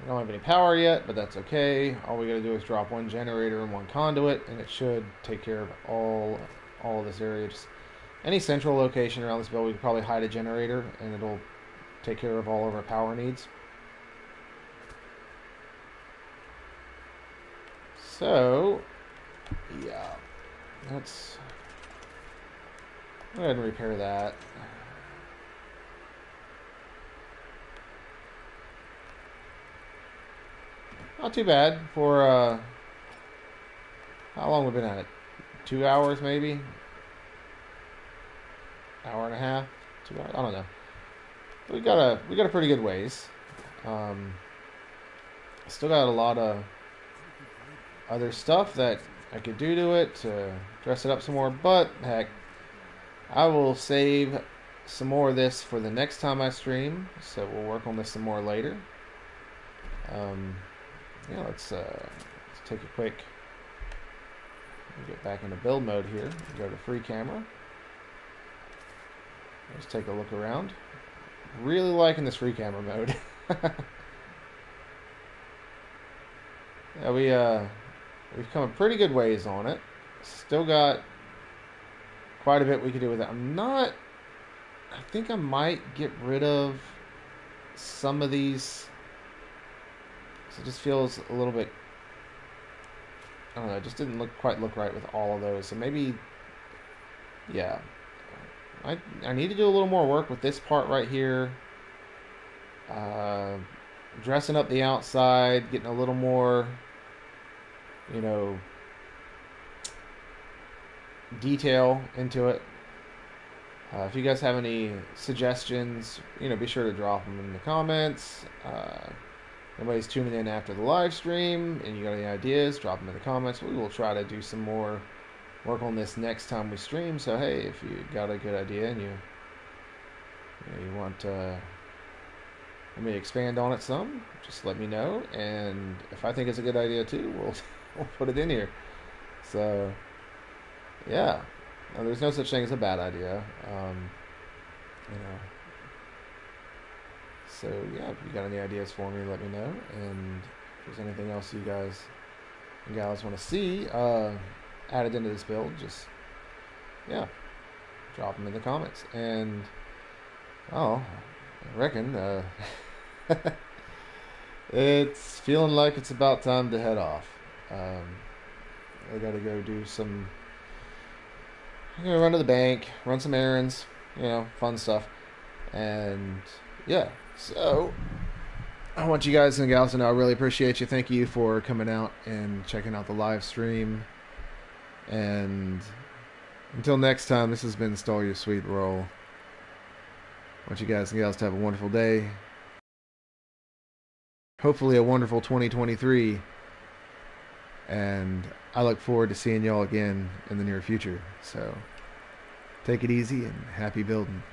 We don't have any power yet, but that's okay. All we gotta do is drop one generator and one conduit, and it should take care of all of this area. Just any central location around this building, we could probably hide a generator, and it'll take care of all of our power needs. So, yeah, let's go ahead and repair that. Not too bad for how long we've been at it? 2 hours maybe? Hour and a half? 2 hours? I don't know. We got a pretty good ways. Still got a lot of other stuff that I could do to it to dress it up some more, but heck, I will save some more of this for the next time I stream, so we'll work on this some more later. Yeah, let's take a quick, get back into build mode here. Go to free camera. Let's take a look around. Really liking this free camera mode. Yeah, we've come a pretty good ways on it. Still got quite a bit we could do with it. I think I might get rid of some of these. So it just feels a little bit, I don't know, it just didn't quite look right with all of those. So maybe, yeah, I need to do a little more work with this part right here. Dressing up the outside, getting a little more, you know, detail into it. If you guys have any suggestions, you know, be sure to drop them in the comments. Everybody's tuning in after the live stream, and you got any ideas, drop them in the comments. We will try to do some more work on this next time we stream. So hey, if you got a good idea and you want me to expand on it some, just let me know. And if I think it's a good idea too, we'll put it in here. So yeah, there's no such thing as a bad idea. You know. So yeah, if you got any ideas for me, let me know. And if there's anything else you guys want to see added into this build, just yeah, drop them in the comments. And I reckon it's feeling like it's about time to head off. I gotta go do some. I'm gonna run to the bank, run some errands, you know, fun stuff, and yeah. So, I want you guys and gals to know I really appreciate you. Thank you for coming out and checking out the live stream. And until next time, this has been StoleYaSweetroll. I want you guys and gals to have a wonderful day. Hopefully a wonderful 2023. And I look forward to seeing y'all again in the near future. So, take it easy and happy building.